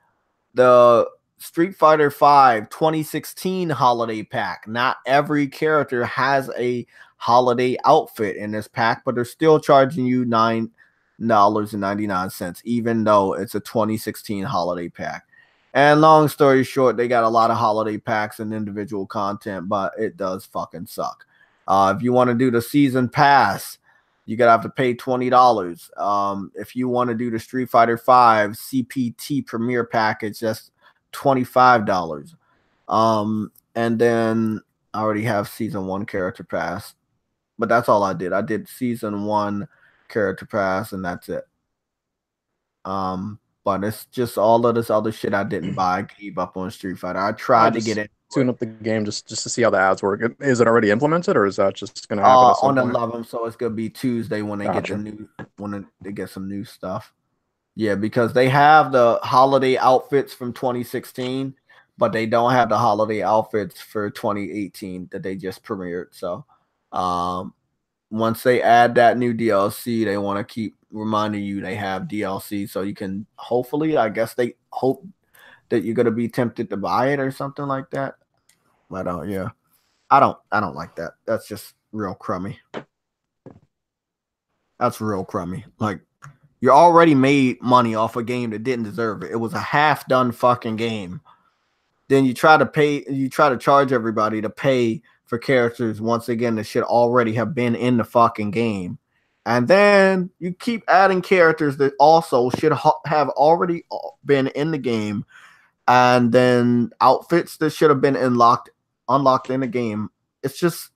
The Street Fighter V 2016 holiday pack. Not every character has a holiday outfit in this pack, but they're still charging you $9.99, even though it's a 2016 holiday pack. And long story short, they got a lot of holiday packs and individual content, but it does fucking suck. If you want to do the season pass, you're gonna have to pay $20. If you want to do the Street Fighter V CPT Premier package, that's $25. And then I already have season 1 character pass, but that's all I did. I did season 1 character pass, and that's it. But it's just all of this other shit I didn't buy. I gave up on Street Fighter. I tried to get it. Tune up the game just to see how the ads work. Is it already implemented, or is that just going to happen at some on point? 11? So it's gonna be Tuesday when they get the new, when they get some new stuff. Yeah, because they have the holiday outfits from 2016, but they don't have the holiday outfits for 2018 that they just premiered. So, once they add that new DLC, they want to keep reminding you they have DLC, so you can hopefully, I guess they hope that you're gonna be tempted to buy it or something like that. But yeah, I don't like that. That's just real crummy. That's real crummy. Like, you already made money off a game that didn't deserve it. It was a half-done fucking game. Then you try to charge everybody to pay for characters, once again, that should already have been in the fucking game. And then you keep adding characters that also should have already been in the game. And then outfits that should have been unlocked in the game. It's just,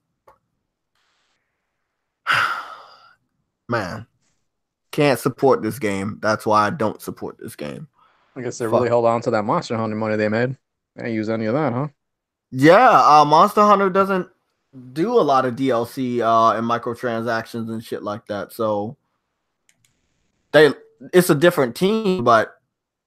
man, can't support this game. That's why I don't support this game. I guess they really held on to that Monster Hunter money they made. They didn't use any of that, huh? Yeah, Monster Hunter doesn't do a lot of DLC and microtransactions and shit like that. So it's a different team, but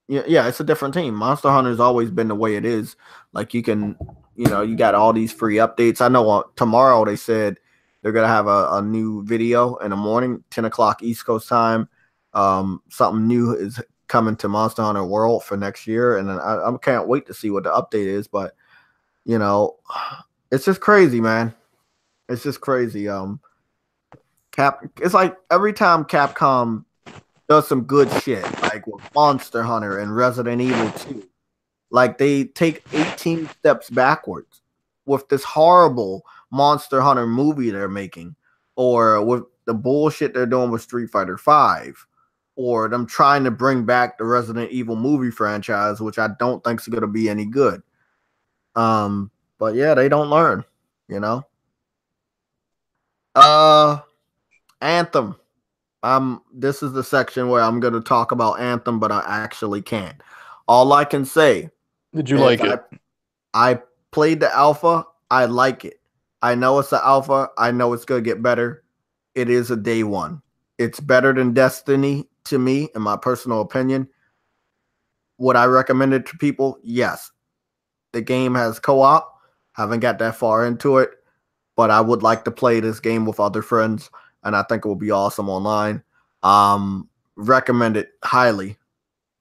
yeah, it's a different team. Monster Hunter's always been the way it is. Like, you can, you got all these free updates. I know tomorrow they said they're gonna have a new video in the morning, 10 o'clock East Coast time. Something new is coming to Monster Hunter World for next year, and then I can't wait to see what the update is. But it's just crazy, man. It's just crazy. It's like every time Capcom does some good shit, like with Monster Hunter and Resident Evil 2, like, they take 18 steps backwards with this horrible Monster Hunter movie they're making, or with the bullshit they're doing with Street Fighter V, or them trying to bring back the Resident Evil movie franchise, which I don't think is going to be any good. But yeah, they don't learn, Anthem. This is the section where I'm going to talk about Anthem, but I actually can't. All I can say, did you like it? I played the alpha. I like it. I know it's the alpha. I know it's going to get better. It is a day one. It's better than Destiny to me, in my personal opinion. Would I recommend it to people? Yes. The game has co-op. Haven't got that far into it, but I would like to play this game with other friends, and I think it will be awesome online. Recommend it highly.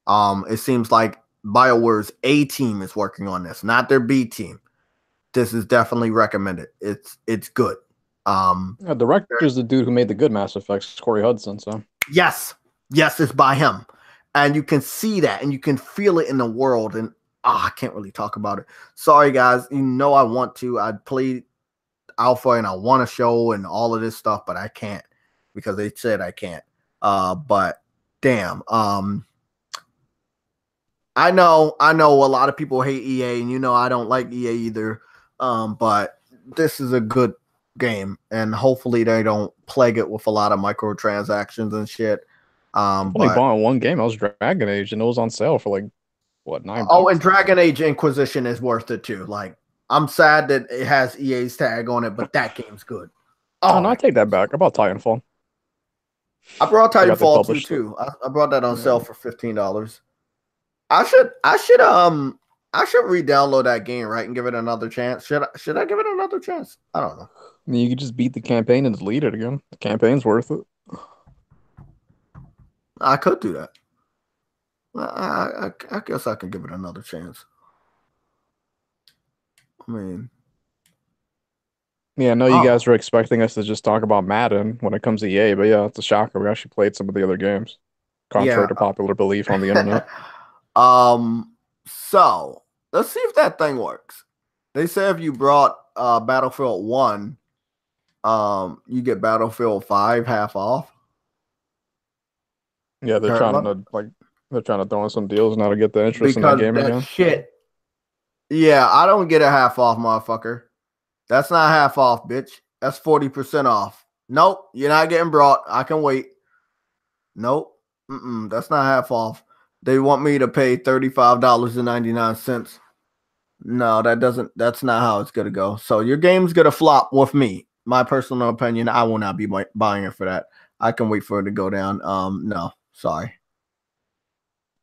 It seems like BioWare's A team is working on this, not their B team. This is definitely recommended. It's good. The director is the dude who made the good Mass Effects, Corey Hudson. So yes, it's by him, and you can see that, and you can feel it in the world. And I can't really talk about it. Sorry, guys. I want to. I played alpha, and I want to show and all of this stuff, but I can't because they said I can't. But damn. I know a lot of people hate EA, and I don't like EA either. But this is a good game, and hopefully they don't plague it with a lot of microtransactions and shit. I only bought one game. I was Dragon Age, and it was on sale for like what, $9? Oh, and Dragon Age Inquisition is worth it too. Like, I'm sad that it has EA's tag on it, but that game's good. Oh, no, I take that back. I bought Titanfall. I brought Forgot they Titanfall 2 published it. too. I brought that on Yeah. sale for $15. I should re-download that game, right, and give it another chance. Should I give it another chance? I don't know. I mean, you could just beat the campaign and delete it again. The campaign's worth it. I could do that. I guess I can give it another chance. I mean, Yeah, I know you guys were expecting us to just talk about Madden when it comes to EA, but yeah, it's a shocker. We actually played some of the other games, contrary to popular belief on the internet. So let's see if that thing works. They say if you brought Battlefield 1, you get Battlefield 5 half off. Yeah, they're trying to throw in some deals now to get the interest in that game again. Shit. Yeah, I don't get a half off, motherfucker. That's not half off, bitch. That's 40% off. Nope, you're not getting brought. I can wait. Nope. That's not half off. They want me to pay $35.99. No, that's not how it's gonna go. So your game's gonna flop with me. My personal opinion, I will not be buying it for that. I can wait for it to go down. No, sorry.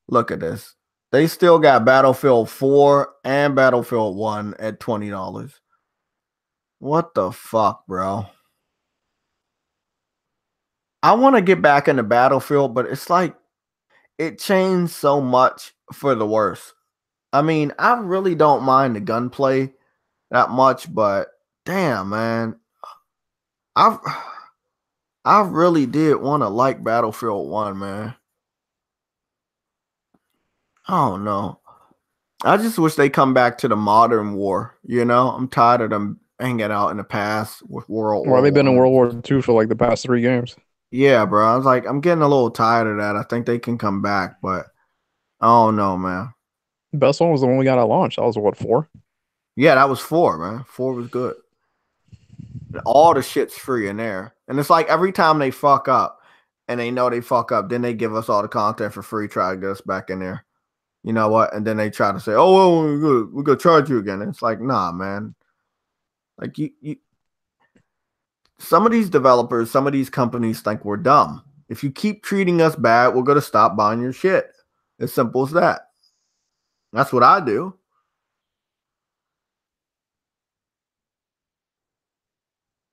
Look at this. They still got Battlefield 4 and Battlefield 1 at $20. What the fuck, bro? I want to get back into Battlefield, but it's like it changed so much for the worse. I mean, I really don't mind the gunplay that much, but damn, man. I really did want to like Battlefield 1, man. I don't know. I just wish they come back to the modern war, you know? I'm tired of them hanging out in the past with World War. Well, they've been in World War II for like the past 3 games. Yeah, bro. I was like, I'm getting a little tired of that. I think they can come back, but I don't know, man. The best one was the one we got at launch. That was what, 4? Yeah, that was 4, man. 4 was good. All the shit's free in there. And it's like every time they fuck up and they know they fuck up, then they give us all the content for free, try to get us back in there. You know what? And then they try to say, oh, well, we're gonna charge you again. And it's like, nah, man. Like you some of these developers, some of these companies think we're dumb. If you keep treating us bad, we're gonna stop buying your shit. As simple as that. That's what I do.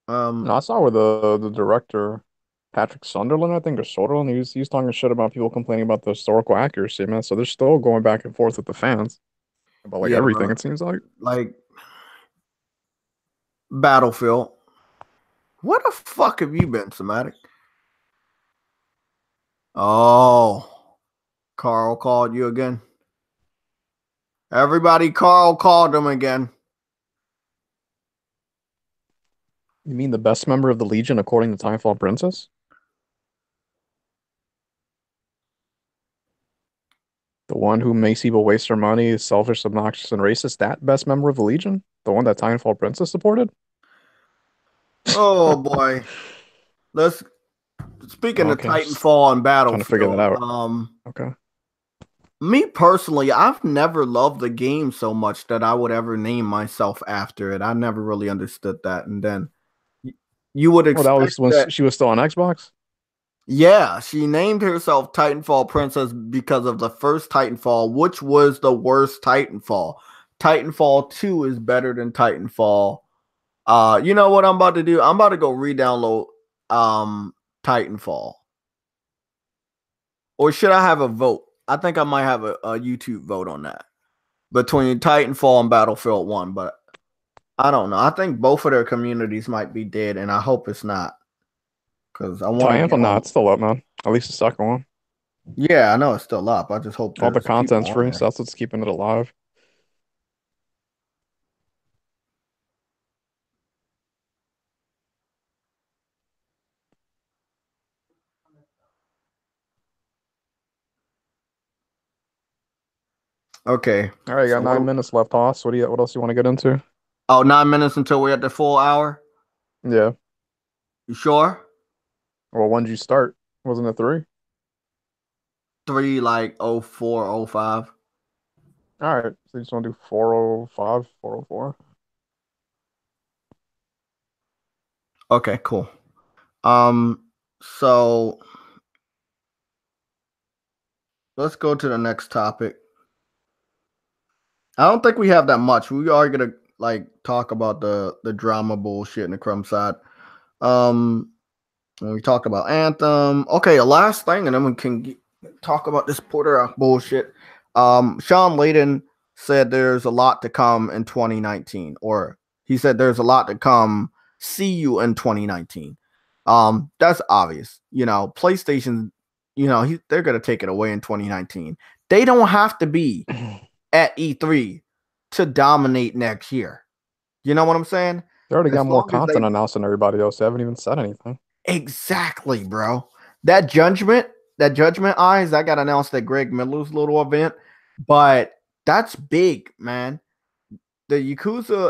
No, I saw where the director, Patrick Sunderland, I think, or Soderland, he's talking shit about people complaining about the historical accuracy, man. So they're still going back and forth with the fans about like everything, bro. it seems like. Like Battlefield. Where the fuck have you been, Somatic? Oh, Carl called you again. Everybody, Carl called him again. You mean the best member of the Legion according to Timefall Princess? The one who makes people waste their money, is selfish, obnoxious, and racist, that best member of the Legion? The one that Timefall Princess supported? Oh boy. Speaking of Titanfall and Battlefield. Trying to figure that out. Okay. Me personally, I've never loved the game so much that I would ever name myself after it. I never really understood that. And then you would expect that was when she was still on Xbox? Yeah, she named herself Titanfall Princess because of the first Titanfall, which was the worst Titanfall. Titanfall 2 is better than Titanfall. You know what I'm about to do? I'm about to go re-download Titanfall. Or should I have a vote? I think I might have a YouTube vote on that. Between Titanfall and Battlefield 1, but I don't know. I think both of their communities might be dead, and I hope it's not. Because I want Titanfall, nah, it's still up, man. At least the second one. Yeah, I know it's still up. I just hope all the content's free, so that's what's keeping it alive. Okay. All right, you got 9 minutes left, Hoss. What else you want to get into? Oh, 9 minutes until we're at the full hour? Yeah. You sure? Well, when did you start? Wasn't it 3? 3, like 04, 05. All right, so you just want to do 405, 404? Okay, cool. So let's go to the next topic. I don't think we have that much. We are gonna like talk about the drama bullshit in the crumb side. Um, when we talked about Anthem. Okay, a last thing, and then we can talk about this Puerto bullshit. Sean Layden said there's a lot to come in 2019, or he said there's a lot to come. See you in 2019. That's obvious. PlayStation. They're gonna take it away in 2019. They don't have to be at E3 to dominate next year. You know what I'm saying? They already As got more long as they content announced than everybody else. They haven't even said anything. exactly, bro. That judgment eyes that got announced at Greg Miller's little event, but that's big, man. The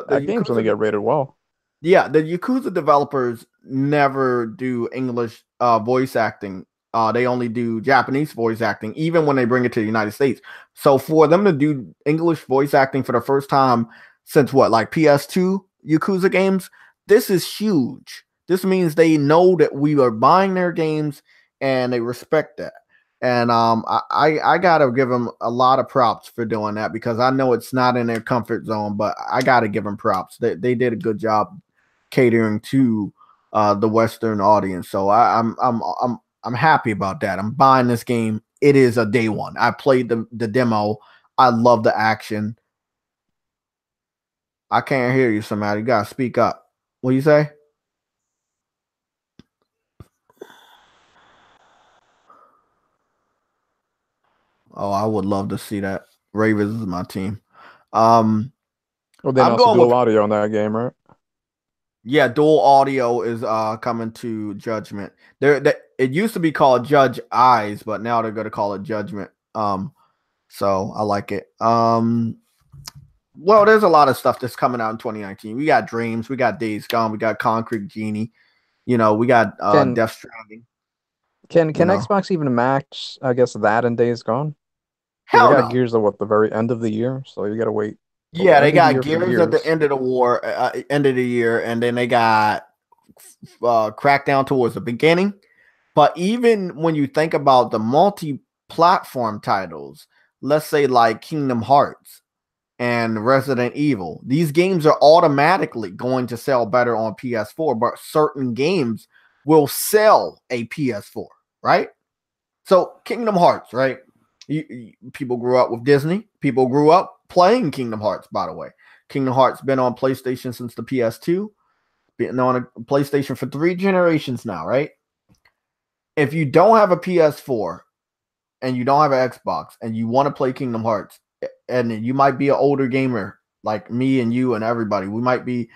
That game's gonna get rated well. yeah, the Yakuza developers never do English voice acting. They only do Japanese voice acting, even when they bring it to the United States. So for them to do English voice acting for the first time since what, like PS2 Yakuza games, this is huge. This means they know that we are buying their games and they respect that. And I gotta give them a lot of props for doing that because I know it's not in their comfort zone, but I gotta give them props. They did a good job catering to the Western audience. So I'm happy about that. I'm buying this game. It is a day one. I played the demo. I love the action. I can't hear you, somebody. You gotta speak up. What do you say? Oh, I would love to see that. Ravens is my team. Well, they I'm announced a going dual with audio in that game, right? yeah. Dual audio is coming to Judgment. It used to be called Judge Eyes, but now they're gonna call it Judgment. So I like it. Well, there's a lot of stuff that's coming out in 2019. We got Dreams, we got Days Gone, we got Concrete Genie. We got Can Death Stranding. can You can know, Xbox even match, I guess, that and Days Gone? Because they hell got no. Gears at what, the very end of the year, so you gotta wait till the Yeah, they end of the got year for Gears at the Gears. end of the war, end of the year, and then they got Crackdown towards the beginning. But even when you think about the multi-platform titles, let's say like Kingdom Hearts and Resident Evil, these games are automatically going to sell better on PS4, but certain games will sell a PS4, right? So Kingdom Hearts, right? People grew up with Disney. People grew up playing Kingdom Hearts, by the way. Kingdom Hearts been on PlayStation since the PS2, been on a PlayStation for 3 generations now, right? If you don't have a PS4 and you don't have an Xbox and you want to play Kingdom Hearts, and you might be an older gamer like me and you and everybody, we might be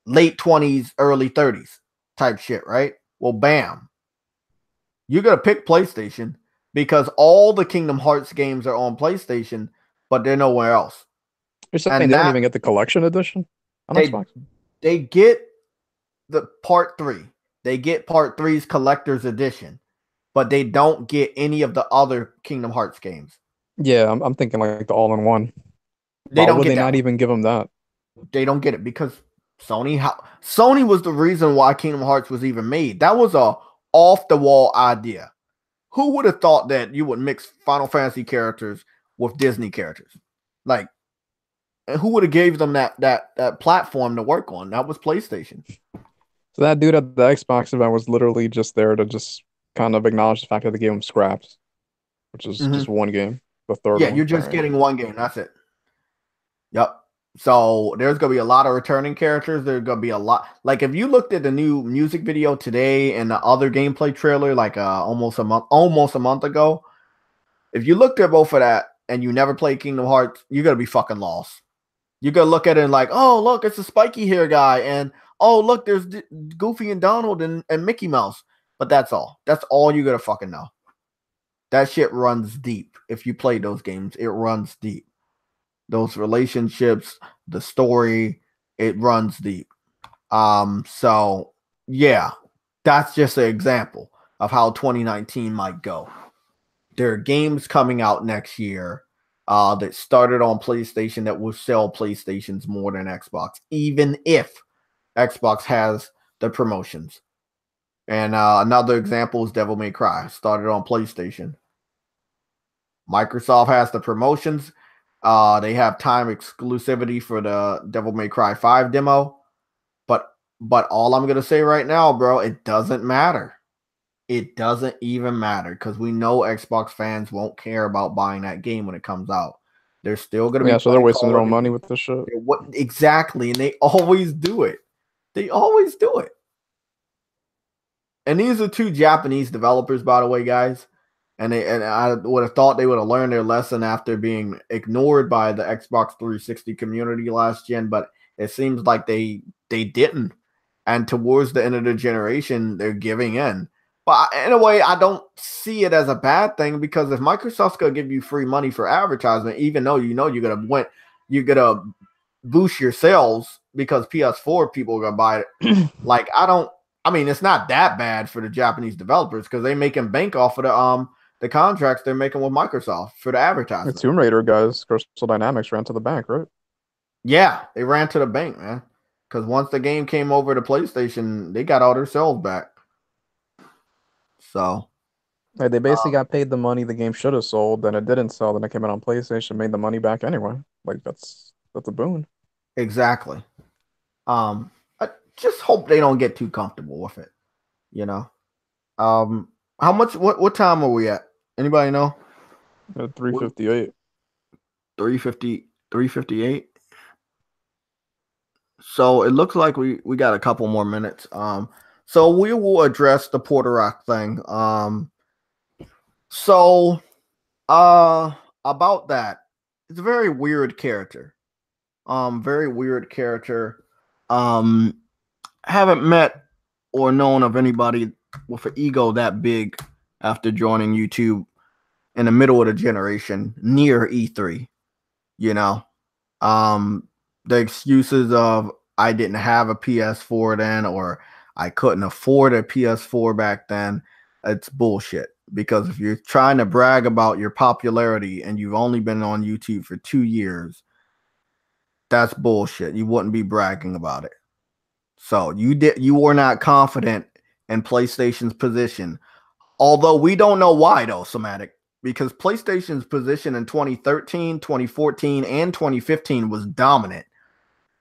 late 20s, early 30s type shit, right? Well, bam, you're going to pick PlayStation because all the Kingdom Hearts games are on PlayStation, but they're nowhere else. You're saying they And don't that even get the collection edition on they Xbox? they get the part 3. They get part 3's collector's edition, but they don't get any of the other Kingdom Hearts games. Yeah, I'm thinking like the all-in-one. They Why don't would get they that not one. even give them that? They don't get it because Sony was the reason why Kingdom Hearts was even made. That was a off the wall idea. Who would have thought that you would mix Final Fantasy characters with Disney characters? Like, and who would have gave them that platform to work on? That was PlayStation. So that dude at the Xbox event was literally just there to just kind of acknowledge the fact that they gave him scraps, which is Mm-hmm. just one game, the third Yeah, one. you're All just right. getting one game. That's it. Yep. So there's gonna be a lot of returning characters. There's gonna be a lot. Like if you looked at the new music video today and the other gameplay trailer, like almost a month ago, if you looked at both of that and you never played Kingdom Hearts, you're gonna be fucking lost. You're gonna look at it and like, oh look, it's a spiky hair guy, and oh look, there's Goofy and Donald and Mickey Mouse. But that's all. That's all you're gonna fucking know. That shit runs deep. If you play those games, it runs deep. Those relationships, the story, it runs deep. So yeah, that's just an example of how 2019 might go. There are games coming out next year that started on PlayStation that will sell PlayStations more than Xbox, even if Xbox has the promotions. And another example is Devil May Cry, started on PlayStation. Microsoft has the promotions. They have time exclusivity for the Devil May Cry 5 demo. But all I'm gonna say right now, bro, it doesn't matter. It doesn't even matter because we know Xbox fans won't care about buying that game when it comes out. They're still gonna be Yeah, so they're playing wasting Call their of own money Duty. with this shit. What exactly? And they always do it. They always do it. And these are two Japanese developers, by the way, guys. And I would have thought they would have learned their lesson after being ignored by the Xbox 360 community last gen, but it seems like they didn't. And towards the end of the generation, they're giving in. But in a way, I don't see it as a bad thing because if Microsoft's gonna give you free money for advertisement, even though you know you're gonna boost your sales because PS4 people are gonna buy it. Like I mean, it's not that bad for the Japanese developers because they making bank off of the contracts they're making with Microsoft for the The advertisement. Tomb Raider guys, Crystal Dynamics ran to the bank, right? Yeah, they ran to the bank, man. Because once the game came over to PlayStation, they got all their sales back. So Like they basically got paid the money the game should have sold, then it didn't sell, then it came out on PlayStation, made the money back anyway. Like that's a boon. exactly. I just hope they don't get too comfortable with it. You know. How much? What time are we at? Anybody know? At 358. 350, 358. So it looks like we got a couple more minutes. So we will address the Puerto thing. So about that, it's a very weird character. Very weird character. Haven't met or known of anybody with an ego that big after joining YouTube in the middle of the generation near E3. You know, the excuses of I didn't have a PS4 then or I couldn't afford a PS4 back then, it's bullshit. Because if you're trying to brag about your popularity and you've only been on YouTube for 2 years, that's bullshit. You wouldn't be bragging about it. So you were not confident in PlayStation's position. Although we don't know why though, Somatic, because PlayStation's position in 2013, 2014, and 2015 was dominant.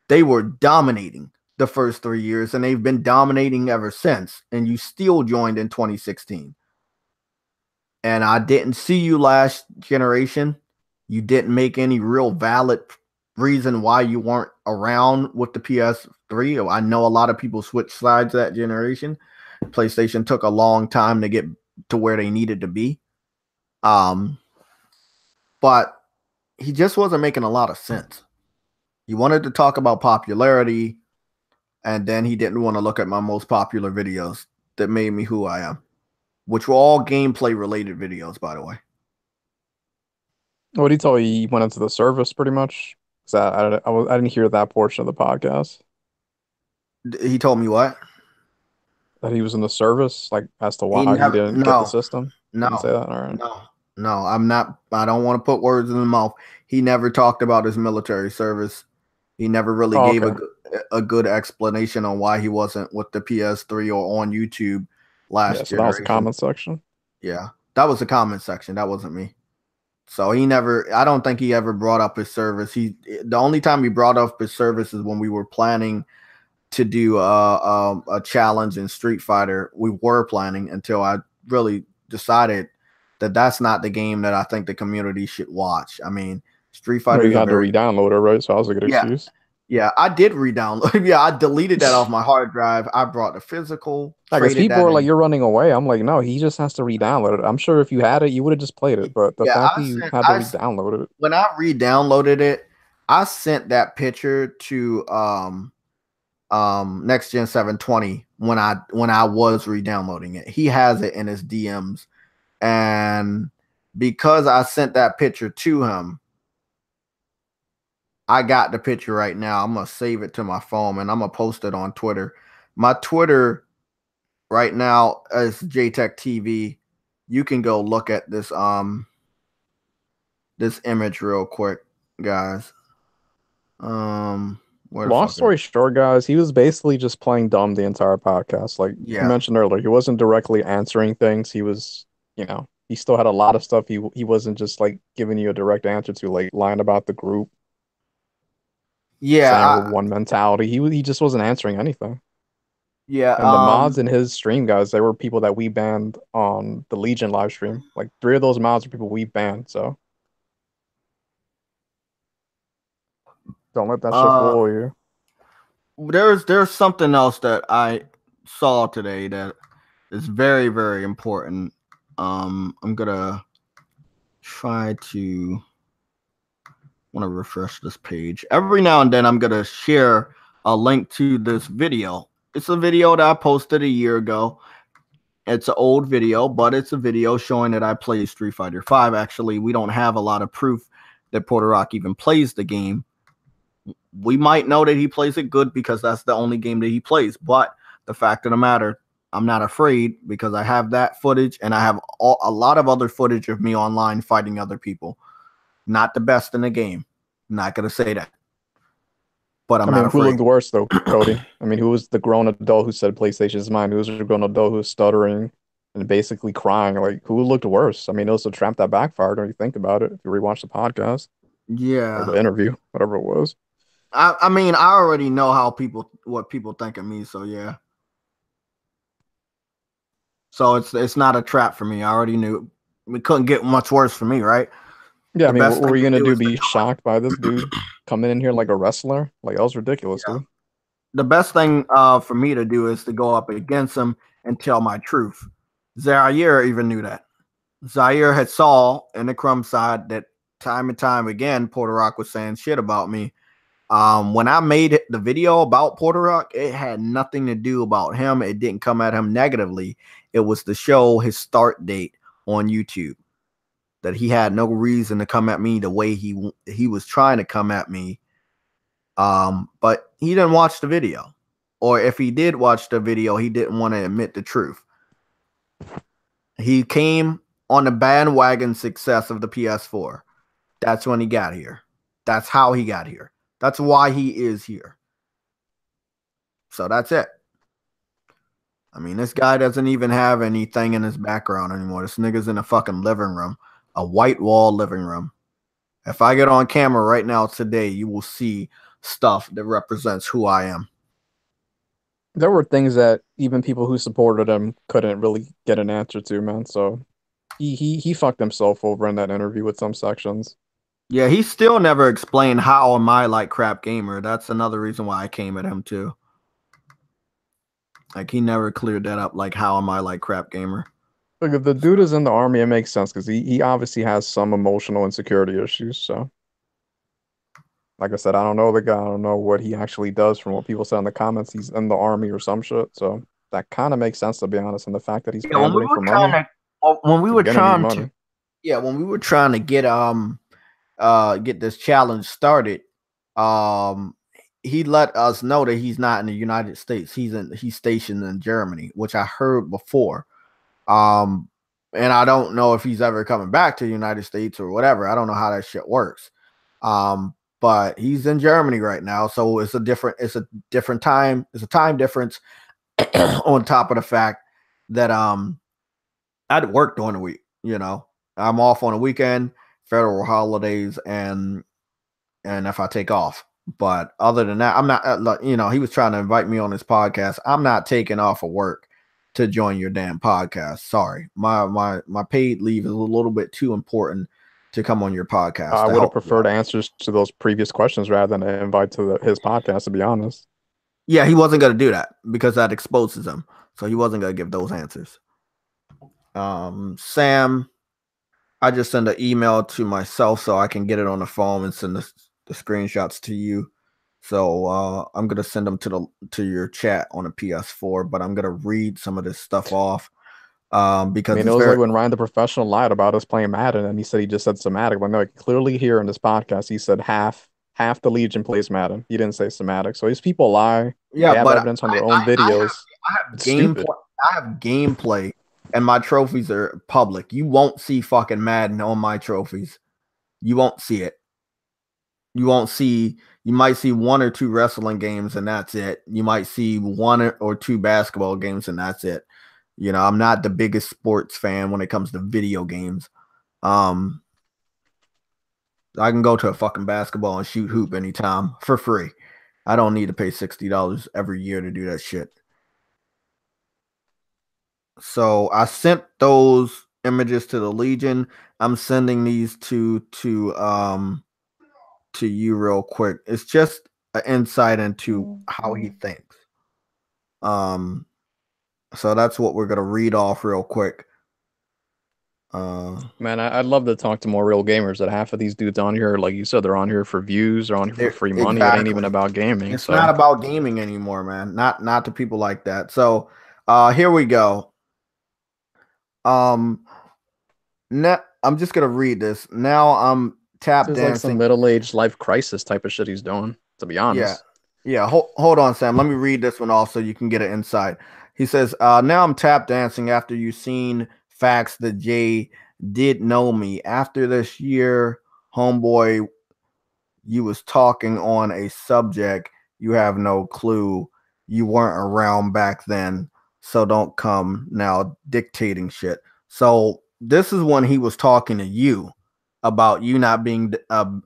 They were dominating the first 3 years, and they've been dominating ever since. And you still joined in 2016. And I didn't see you last generation. You didn't make any real valid reason why you weren't around with the PS3. I know a lot of people switched sides that generation. PlayStation took a long time to get to where they needed to be. But he just wasn't making a lot of sense. He wanted to talk about popularity, and then he didn't want to look at my most popular videos that made me who I am, which were all gameplay related videos, by the way. What did he tell you? He went into the service pretty much? 'Cause I didn't hear that portion of the podcast. He told me what? That he was in the service, like as to He why he never, didn't get the system. Didn't say no, that. All right. no. I'm not. I don't want to put words in the mouth. He never talked about his military service. He never really Oh, gave okay. a good explanation on why he wasn't with the PS3 or on YouTube last Yeah, so that was the generation. comment section. Yeah, that was the comment section. That wasn't me. So he never. I don't think he ever brought up his service. The only time he brought up his service is when we were planning to do a challenge in Street Fighter. We were planning until I really decided that that's not the game that I think the community should watch. I mean, Street Fighter. Well, you had to re-download it, right? So that was a good excuse. Yeah, I did re-download. Yeah, I deleted that off my hard drive. I brought the physical. I guess people are like, "You're running away." I'm like, no, he just has to re-download it. I'm sure if you had it, you would have just played it. But the fact that you had to re-download it. When I re-downloaded it, I sent that picture to Next Gen 720 when I was re-downloading it. He has it in his DMs, and because I sent that picture to him, I got the picture right now. I'm gonna save it to my phone and I'm gonna post it on Twitter. My Twitter right now is JayTechTV. You can go look at this this image real quick, guys. Where the Long fuck story short, guys, he was basically just playing dumb the entire podcast. Like you Yeah. mentioned earlier, he wasn't directly answering things. He was, he still had a lot of stuff he wasn't just like giving you a direct answer to, like lying about the group, saying we're one mentality. He just wasn't answering anything. Yeah. And the mods in his stream, guys, they were people that we banned on the Legion live stream. Like 3 of those mods are people we banned. So don't let that shit fool you. There's something else that I saw today that is very, very important. I'm gonna try to want to refresh this page. Every now and then I'm gonna share a link to this video. It's a video that I posted a year ago. It's an old video, but it's a video showing that I play Street Fighter V. Actually, we don't have a lot of proof that Puerto Rock even plays the game. We might know that he plays it good because that's the only game that he plays. But the fact of the matter, I'm not afraid because I have that footage and I have a lot of other footage of me online fighting other people. Not the best in the game. Not going to say that. But I'm not afraid. Who looked worse, though, Cody? Who was the grown adult who said PlayStation's mine? Who was the grown adult who was stuttering and basically crying? Like, who looked worse? It was a trap that backfired when you think about it. If you rewatch the podcast. Yeah. Or the interview, whatever it was. I already know what people think of me, so yeah. So it's not a trap for me. I already knew it couldn't get much worse for me, right? Yeah, what were you gonna do? Be shocked by this dude coming in here like a wrestler? Like, that was ridiculous, dude. The best thing for me to do is to go up against him and tell my truth. Zaire even knew that. Zaire had saw in the Crumb side that time and time again, Puerto Rock was saying shit about me. When I made the video about Puerto Rock, it had nothing to do about him. It didn't come at him negatively. It was to show his start date on YouTube. That he had no reason to come at me the way he was trying to come at me. But he didn't watch the video. Or if he did watch the video, he didn't want to admit the truth. He came on the bandwagon success of the PS4. That's when he got here. That's how he got here. That's why he is here. So that's it. This guy doesn't even have anything in his background anymore. This nigga's in a fucking living room. A white wall living room. If I get on camera right now today, you will see stuff that represents who I am. There were things that even people who supported him couldn't really get an answer to, man. So he fucked himself over in that interview with some sections. Yeah, he still never explained how am I like crap gamer. That's another reason why I came at him too. Like, he never cleared that up. Like, how am I like crap gamer? Look, if the dude is in the army, it makes sense because he obviously has some emotional insecurity issues. So, like I said, I don't know the guy. I don't know what he actually does. From what people said in the comments, he's in the army or some shit. So that kind of makes sense, to be honest. And the fact that he's pandering for money. When we were trying to get this challenge started, he let us know that he's not in the United States. He's stationed in Germany, which I heard before. And I don't know if he's ever coming back to the United States or whatever. I don't know how that shit works. But he's in Germany right now, so it's a different time. It's a time difference on top of the fact that I'd work during the week. I'm off on a weekend, federal holidays, and if I take off. But other than that, I'm not. He was trying to invite me on his podcast. I'm not taking off of work to join your damn podcast. Sorry, my paid leave is a little bit too important to come on your podcast. I would have preferred answers to those previous questions rather than an invite to his podcast, to be honest. Yeah, he wasn't going to do that because that exposes him. So he wasn't going to give those answers. Sam, I just send an email to myself so I can get it on the phone and send the screenshots to you. So I'm going to send them to your chat on a PS4, but I'm going to read some of this stuff off. Because it was like when Ryan the Professional lied about us playing Madden, and he said he just said Somatic. But no, clearly here in this podcast, he said half the Legion plays Madden. He didn't say Somatic. So these people lie. Yeah, they have evidence on their own videos. I have gameplay, and my trophies are public. You won't see fucking Madden on my trophies. You won't see it. You won't see. You might see 1 or 2 wrestling games, and that's it. You might see 1 or 2 basketball games, and that's it. You know, I'm not the biggest sports fan when it comes to video games. I can go to a fucking basketball and shoot hoop anytime for free. I don't need to pay $60 every year to do that shit. So I sent those images to the Legion. I'm sending these to you real quick. It's just an insight into how he thinks. So that's what we're gonna read off real quick. Man, I'd love to talk to more real gamers. That half of these dudes on here, like you said, they're on here for views, they're on here for free money. Exactly. It ain't even about gaming. It's not about gaming anymore, man. Not to people like that. So here we go. Now I'm just gonna read this. Now I'm tap dancing. Like some middle-aged life crisis type of shit he's doing, to be honest. Yeah. Hold on, Sam. Let me read this one off so you can get an insight. He says, now I'm tap dancing after you've seen facts that Jay did know me. After this year, homeboy, you was talking on a subject you have no clue. You weren't around back then, so don't come now dictating shit. So this is when he was talking to you about you not being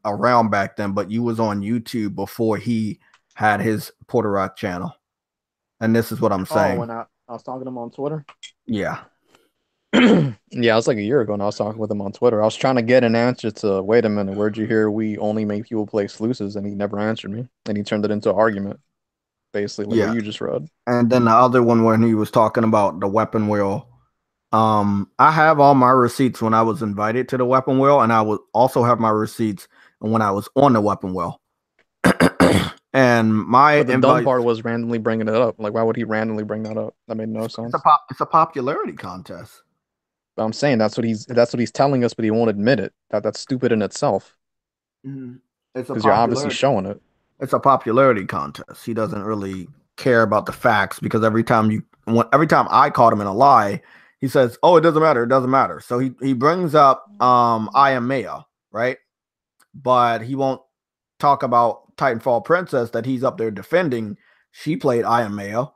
around back then, but you was on YouTube before he had his Puerto channel. And this is what I'm saying. Oh, when I was talking to him on Twitter? Yeah. Yeah, it was like a year ago, and I was talking with him on Twitter. I was trying to get an answer to, wait a minute, where'd you hear we only make people play exclusives? And he never answered me. And he turned it into an argument, basically, like what you just read. And then the other one when he was talking about the weapon wheel. I have all my receipts when I was invited to the weapon wheel, and I would also have my receipts when I was on the weapon wheel. And but the dumb part was randomly bringing it up. Like, why would he randomly bring that up? That made no sense. It's a popularity contest. But I'm saying that's what he's telling us, but he won't admit it. That's stupid in itself. Because you're obviously showing it. It's a popularity contest. He doesn't really care about the facts, because every time I caught him in a lie, he says, "Oh, it doesn't matter. It doesn't matter." So he brings up I Am Maya, right? But he won't talk about Titanfall Princess that he's up there defending. She played I Am Maya.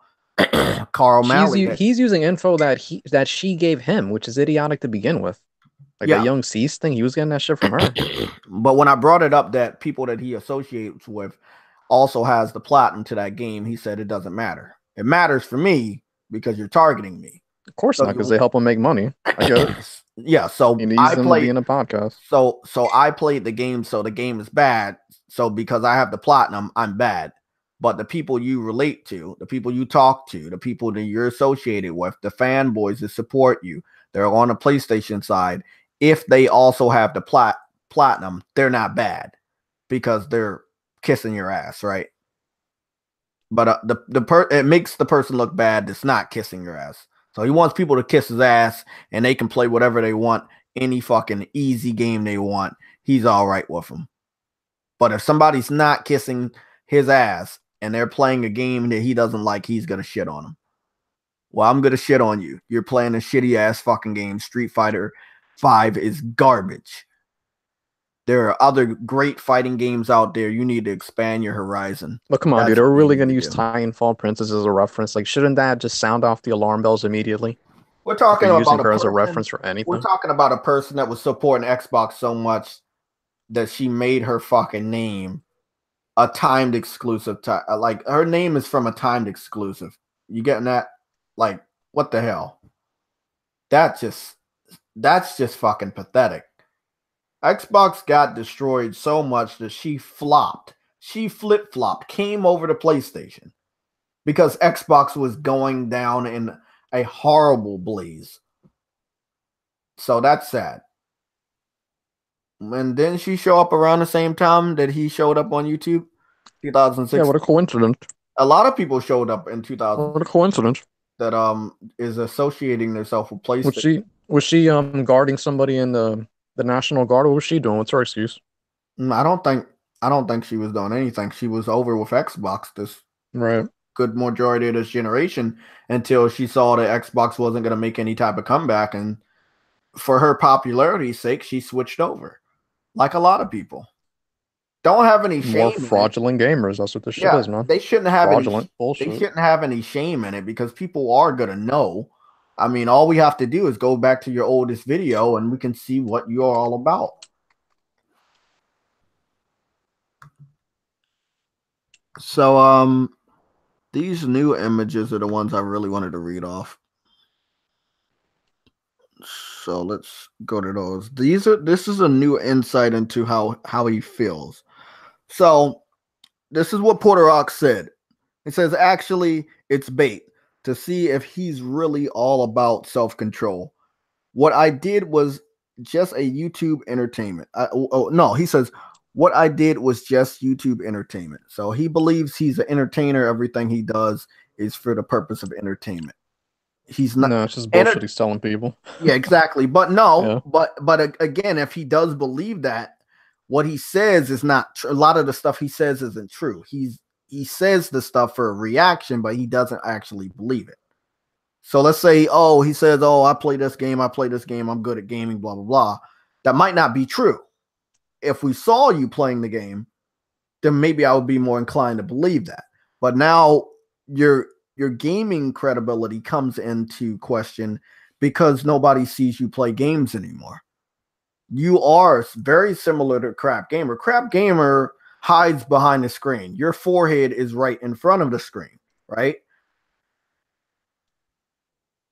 Carl Malley. He's using info that she gave him, which is idiotic to begin with. Like the young Cease thing, he was getting that shit from her. But when I brought it up that people that he associates with also has the platinum to that game, he said it doesn't matter. It matters for me because you're targeting me. Of course not, because they help him make money. I get it. Yeah, so I played in a podcast. So I played the game, so the game is bad. So because I have the platinum, I'm bad. But the people you relate to, the people you talk to, the people that you're associated with, the fanboys that support you, they're on the PlayStation side. If they also have the platinum, they're not bad because they're kissing your ass, right? But it makes the person look bad that's not kissing your ass. So he wants people to kiss his ass, and they can play whatever they want, any fucking easy game they want. He's all right with them. But if somebody's not kissing his ass and they're playing a game that he doesn't like, he's gonna shit on them. Well, I'm gonna shit on you. You're playing a shitty ass fucking game. Street Fighter 5 is garbage. There are other great fighting games out there. You need to expand your horizon. But come on, dude. Are we really going to use Titanfall Princess as a reference? Like, shouldn't that just sound off the alarm bells immediately? We're talking about using her as a reference for anything. We're talking about a person that was supporting Xbox so much that she made her fucking name a timed exclusive. Like, her name is from a timed exclusive. You getting that? Like, what the hell? That's just fucking pathetic. Xbox got destroyed so much that she flopped. She flip-flopped, came over to PlayStation because Xbox was going down in a horrible blaze. So that's sad. And didn't she show up around the same time that he showed up on YouTube? 2006. Yeah, what a coincidence. A lot of people showed up in 2000. What a coincidence. That is associating themselves with PlayStation. Was she guarding somebody in the National Guard? What was she doing? What's her excuse? I don't think she was doing anything. She was over with Xbox this good majority of this generation until she saw that Xbox wasn't going to make any type of comeback, and for her popularity's sake, she switched over. like a lot of people. Don't have any More shame in it. fraudulent gamers. That's what this shit Yeah, is, man. they shouldn't have Fraudulent they bullshit. shouldn't have any shame in it because people are gonna know. I mean, all we have to do is go back to your oldest video and we can see what you're all about. So these new images are the ones I really wanted to read off. So let's go to those. This is a new insight into how he feels. So this is what Puerto Rock said. It says, actually, it's bait to see if he's really all about self-control. What I did was just a YouTube entertainment. No, he says, what I did was just YouTube entertainment. So he believes he's an entertainer. Everything he does is for the purpose of entertainment. He's not. No, it's just bullshit he's telling people. Yeah, exactly. But no, Yeah. but again, if he does believe that, what he says is not true. A lot of the stuff he says isn't true. He says the stuff for a reaction, but he doesn't actually believe it. So let's say, oh, he says, oh, I play this game, I'm good at gaming, blah, blah, blah. That might not be true. If we saw you playing the game, then maybe I would be more inclined to believe that. But now your gaming credibility comes into question because nobody sees you play games anymore. You are very similar to Crap Gamer. Crap Gamer hides behind the screen. Your forehead is right in front of the screen, right?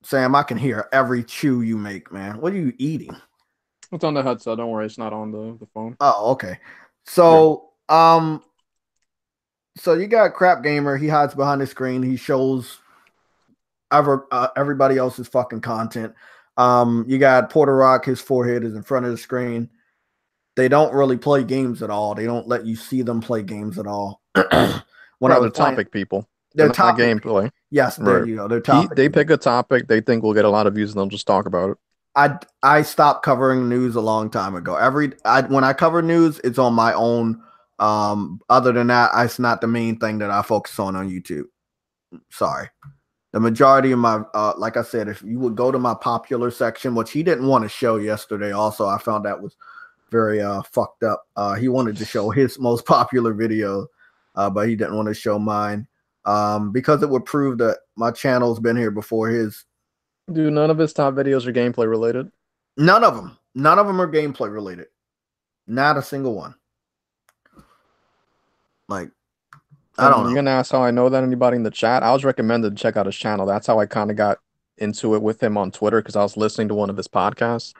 Sam, I can hear every chew you make, man. What are you eating? It's on the headset. Don't worry, it's not on the phone. Oh, okay. So, so you got Crap Gamer. He hides behind the screen. He shows everybody else's fucking content. You got Puerto Rock. His forehead is in front of the screen. They don't really play games at all. They don't let you see them play games at all. When they're topic people. They're not topic gameplay. Yes, there you go. They're topic. They pick a topic they think will get a lot of views, and they'll just talk about it. I stopped covering news a long time ago. When I cover news, it's on my own. Other than that, it's not the main thing that I focus on YouTube. Sorry. The majority of my, like I said, if you would go to my popular section, which he didn't want to show yesterday, also, I found that was very fucked up. He wanted to show his most popular video, but he didn't want to show mine because it would prove that my channel's been here before his. Dude, none of his top videos are gameplay related. None of them. None of them are gameplay related. Not a single one. Like, I don't know. You're gonna ask how I know that? Anybody in the chat? I was recommended to check out his channel. That's how I kind of got into it with him on Twitter because I was listening to one of his podcasts.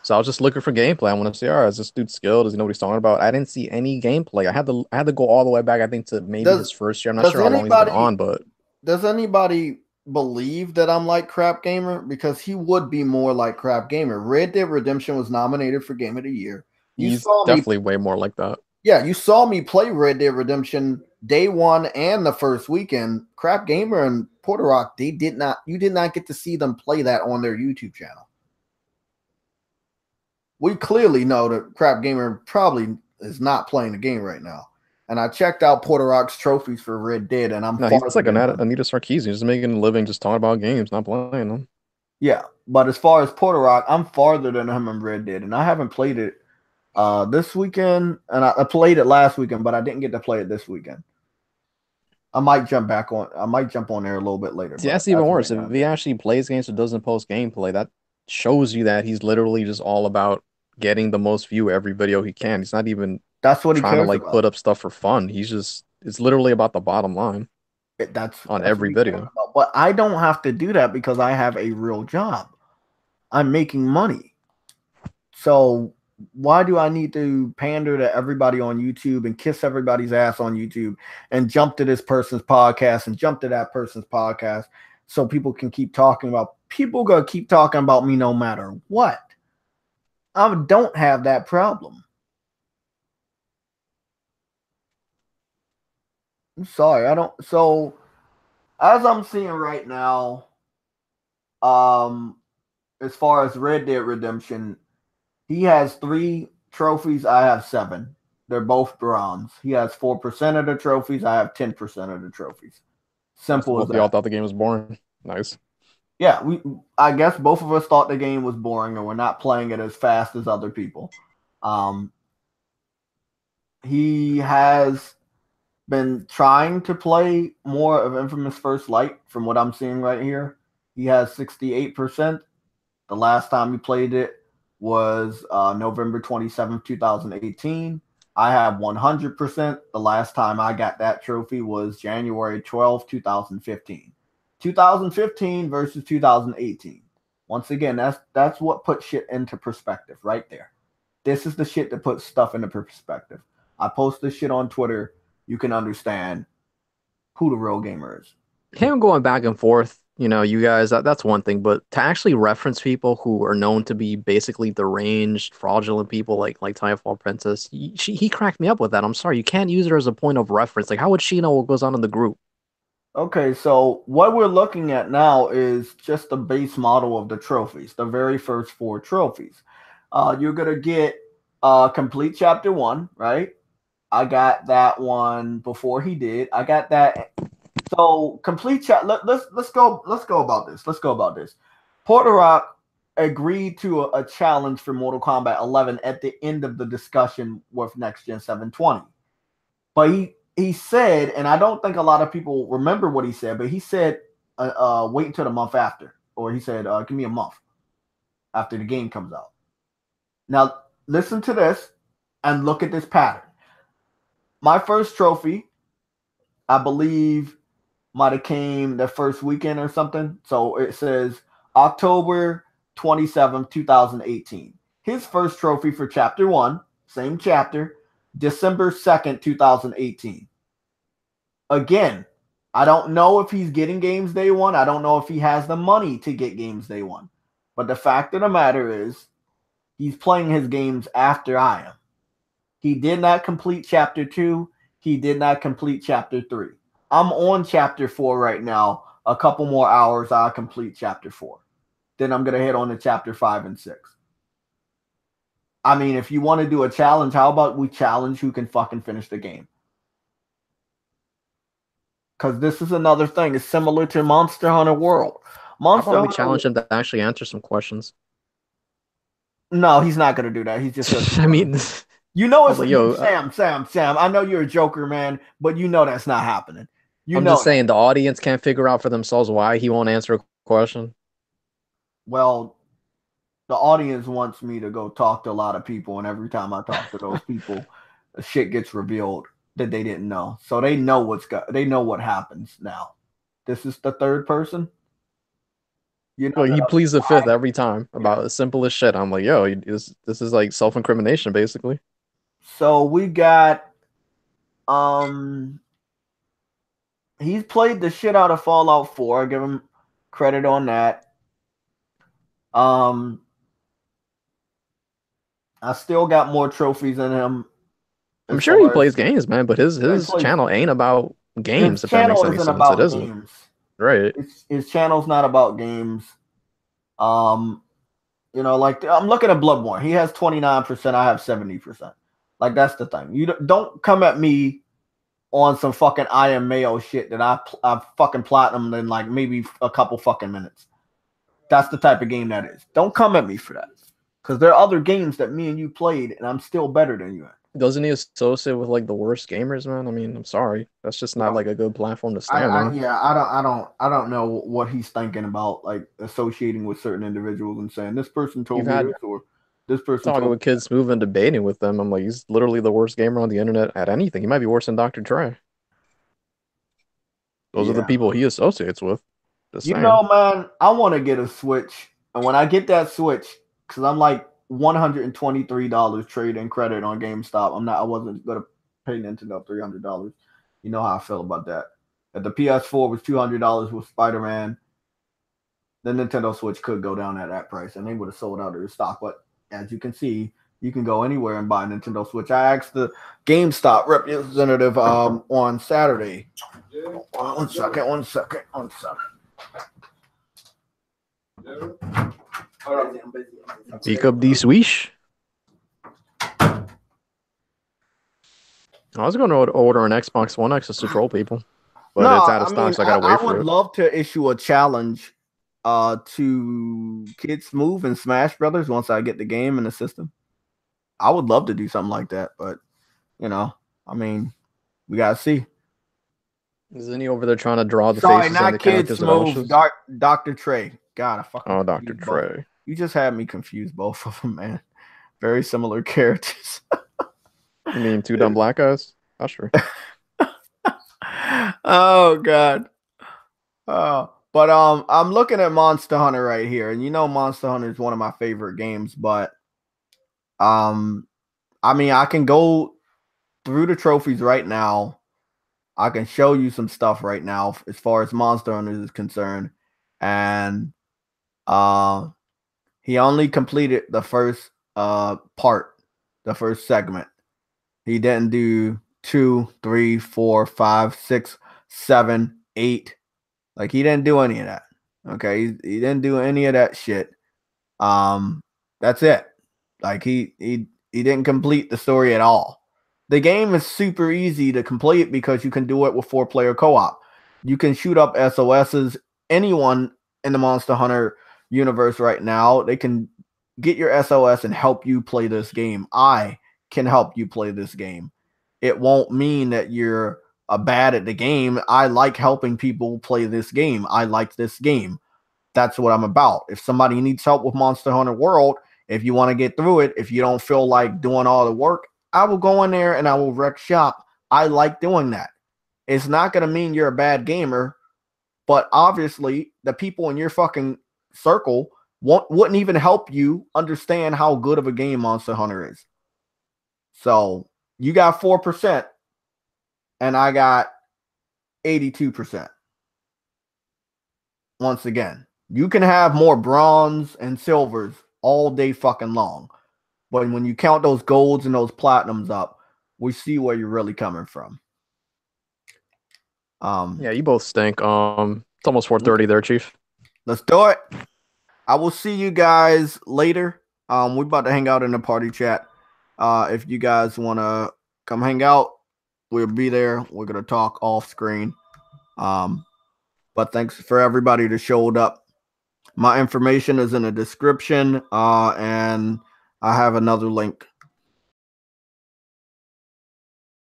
So I was just looking for gameplay. I want to see, all right, is this dude skilled? Does he know what he's talking about? I didn't see any gameplay. I had to go all the way back, I think, to maybe his first year. I'm not sure how long he's been on, but does anybody believe that I'm like Crap Gamer? Because he would be more like Crap Gamer. Red Dead Redemption was nominated for Game of the Year. He's definitely way more like that. Yeah, you saw me play Red Dead Redemption day one and the first weekend. Crap Gamer and Puerto Rock, you did not get to see them play that on their YouTube channel. We clearly know that Crap Gamer probably is not playing the game right now. And I checked out Puerto Rock's trophies for Red Dead, and he's like Anita Sarkeesian, just making a living, just talking about games, not playing them. Yeah, but as far as Puerto Rock, I'm farther than him in Red Dead, and I haven't played it this weekend, and I played it last weekend, but I didn't get to play it this weekend. I might jump on there a little bit later. See, that's even worse. If he actually plays games or doesn't post gameplay, that shows you that he's literally just all about getting the most view every video he can. He's not even that's what he trying to like put up stuff for fun. It's literally about the bottom line. That's every video. But I don't have to do that because I have a real job. I'm making money. So why do I need to pander to everybody on YouTube and kiss everybody's ass on YouTube and jump to this person's podcast and jump to that person's podcast so people can keep talking about gonna keep talking about me no matter what? I don't have that problem. I'm sorry, I don't. So as I'm seeing right now, as far as Red Dead Redemption, he has 3 trophies. I have 7. They're both bronze. He has 4% of the trophies. I have 10% of the trophies. Simple as that. Y'all thought the game was boring. Nice. Yeah, I guess both of us thought the game was boring and we're not playing it as fast as other people. he has been trying to play more of Infamous First Light from what I'm seeing right here. He has 68%. The last time he played it was November 27th, 2018. I have 100%. The last time I got that trophy was January 12th, 2015. 2015 versus 2018. Once again, that's what puts shit into perspective right there. This is the shit that puts stuff into perspective. I post this shit on Twitter. You can understand who the real gamer is. Him going back and forth, you guys, that's one thing, but to actually reference people who are known to be basically deranged, fraudulent people like Timefall Princess, he cracked me up with that. I'm sorry, you can't use her as a point of reference. Like, how would she know what goes on in the group? Okay, so what we're looking at now is just the base model of the trophies, the very first 4 trophies. You're gonna get complete chapter 1, right? I got that one before he did. I got that. So complete chat. Let's go about this. Let's go about this. Puerto agreed to a challenge for Mortal Kombat 11 at the end of the discussion with Next Gen 720. But he said, and I don't think a lot of people remember what he said, but he said, wait until the month after, or he said, give me a month after the game comes out. Now listen to this and look at this pattern. My first trophy, I believe, might have came the first weekend or something. So it says October 27th, 2018. His first trophy for chapter 1, same chapter, December 2nd, 2018. Again, I don't know if he's getting games day 1. I don't know if he has the money to get games day 1. But the fact of the matter is, he's playing his games after I am. He did not complete chapter 2. He did not complete chapter 3. I'm on chapter 4 right now. A couple more hours, I'll complete chapter 4. Then I'm going to head on to chapter 5 and 6. I mean, if you want to do a challenge, how about we challenge who can fucking finish the game? Because this is another thing. It's similar to Monster Hunter World. How about we challenge him to actually answer some questions? No, he's not going to do that. He's just... I mean... You know it's Sam. I know you're a joker, man, but you know that's not happening. I'm just saying the audience can't figure out for themselves why he won't answer a question. Well, the audience wants me to go talk to a lot of people, and every time I talk to those people, shit gets revealed that they didn't know. So they know what happens now. This is the third person. You know, he pleads the fifth every time about the simplest shit. I'm like, yo, this is like self-incrimination, basically. So we got he's played the shit out of Fallout 4. I give him credit on that. I still got more trophies in him. I'm sure he plays games, man, but his channel ain't about games. His channel isn't about games. Right. His channel's not about games. You know, like I'm looking at Bloodborne. He has 29%. I have 70%. Like that's the thing. You don't come at me on some fucking I Am Mayo shit that I fucking platinum in like maybe a couple fucking minutes. That's the type of game that is. Don't come at me for that. Because there are other games that me and you played and I'm still better than you. Doesn't he associate with like the worst gamers, man? I mean, I'm sorry. That's just not like a good platform to stand on. Yeah, I don't know what he's thinking about, like associating with certain individuals and saying this person told me this or this person talking with Kids Smooth and debating with them. I'm like, he's literally the worst gamer on the internet at anything. He might be worse than Dr. Dre. Those are the people he associates with. You know, man, I want to get a Switch, and when I get that Switch, because I'm like $123 trade-in credit on GameStop. I wasn't gonna pay Nintendo $300. You know how I feel about that. If the PS4 was $200 with Spider-Man, the Nintendo Switch could go down at that price, and they would have sold out of their stock. But as you can see, you can go anywhere and buy a Nintendo Switch. I asked the GameStop representative on Saturday. One second. Pick up the Switch. I was going to order an Xbox One X just to troll people, but it's out of stock, so I gotta wait for it. I would love to issue a challenge to Kids Smooth and Smash Brothers once I get the game in the system. I would love to do something like that, but you know, I mean, we gotta see. Isn't he over there trying to draw the Sorry, faces on not the Kid characters Smooth, eventually? Dr. Trey. God, I fucking Oh, Dr. confused both. Trey. You just had me confused both of them, man. Very similar characters. You mean two dumb black guys? That's true. Oh God. But I'm looking at Monster Hunter right here, and you know Monster Hunter is one of my favorite games, but I mean I can go through the trophies right now. I can show you some stuff right now as far as Monster Hunter is concerned. And he only completed the first part, the first segment. He didn't do 2, 3, 4, 5, 6, 7, 8. Like he didn't do any of that. Okay, he didn't do any of that shit. That's it. Like he didn't complete the story at all. The game is super easy to complete because you can do it with 4-player co-op. You can shoot up SOSs. Anyone in the Monster Hunter universe right now, they can get your SOS and help you play this game. I can help you play this game. It won't mean that you're bad at the game. I like helping people play this game. I like this game. That's what I'm about. If somebody needs help with Monster Hunter World, if you want to get through it, if you don't feel like doing all the work, I will go in there and I will wreck shop. I like doing that. It's not going to mean you're a bad gamer, but obviously the people in your fucking circle wouldn't even help you understand how good of a game Monster Hunter is. So you got 4% and I got 82%. Once again, you can have more bronze and silvers all day fucking long. But when you count those golds and those platinums up, we see where you're really coming from. Yeah, you both stink. It's almost 4:30 there, Chief. Let's do it. I will see you guys later. We're about to hang out in the party chat. If you guys want to come hang out, we'll be there. We're gonna talk off screen. But thanks for everybody that showed up. My information is in the description, and I have another link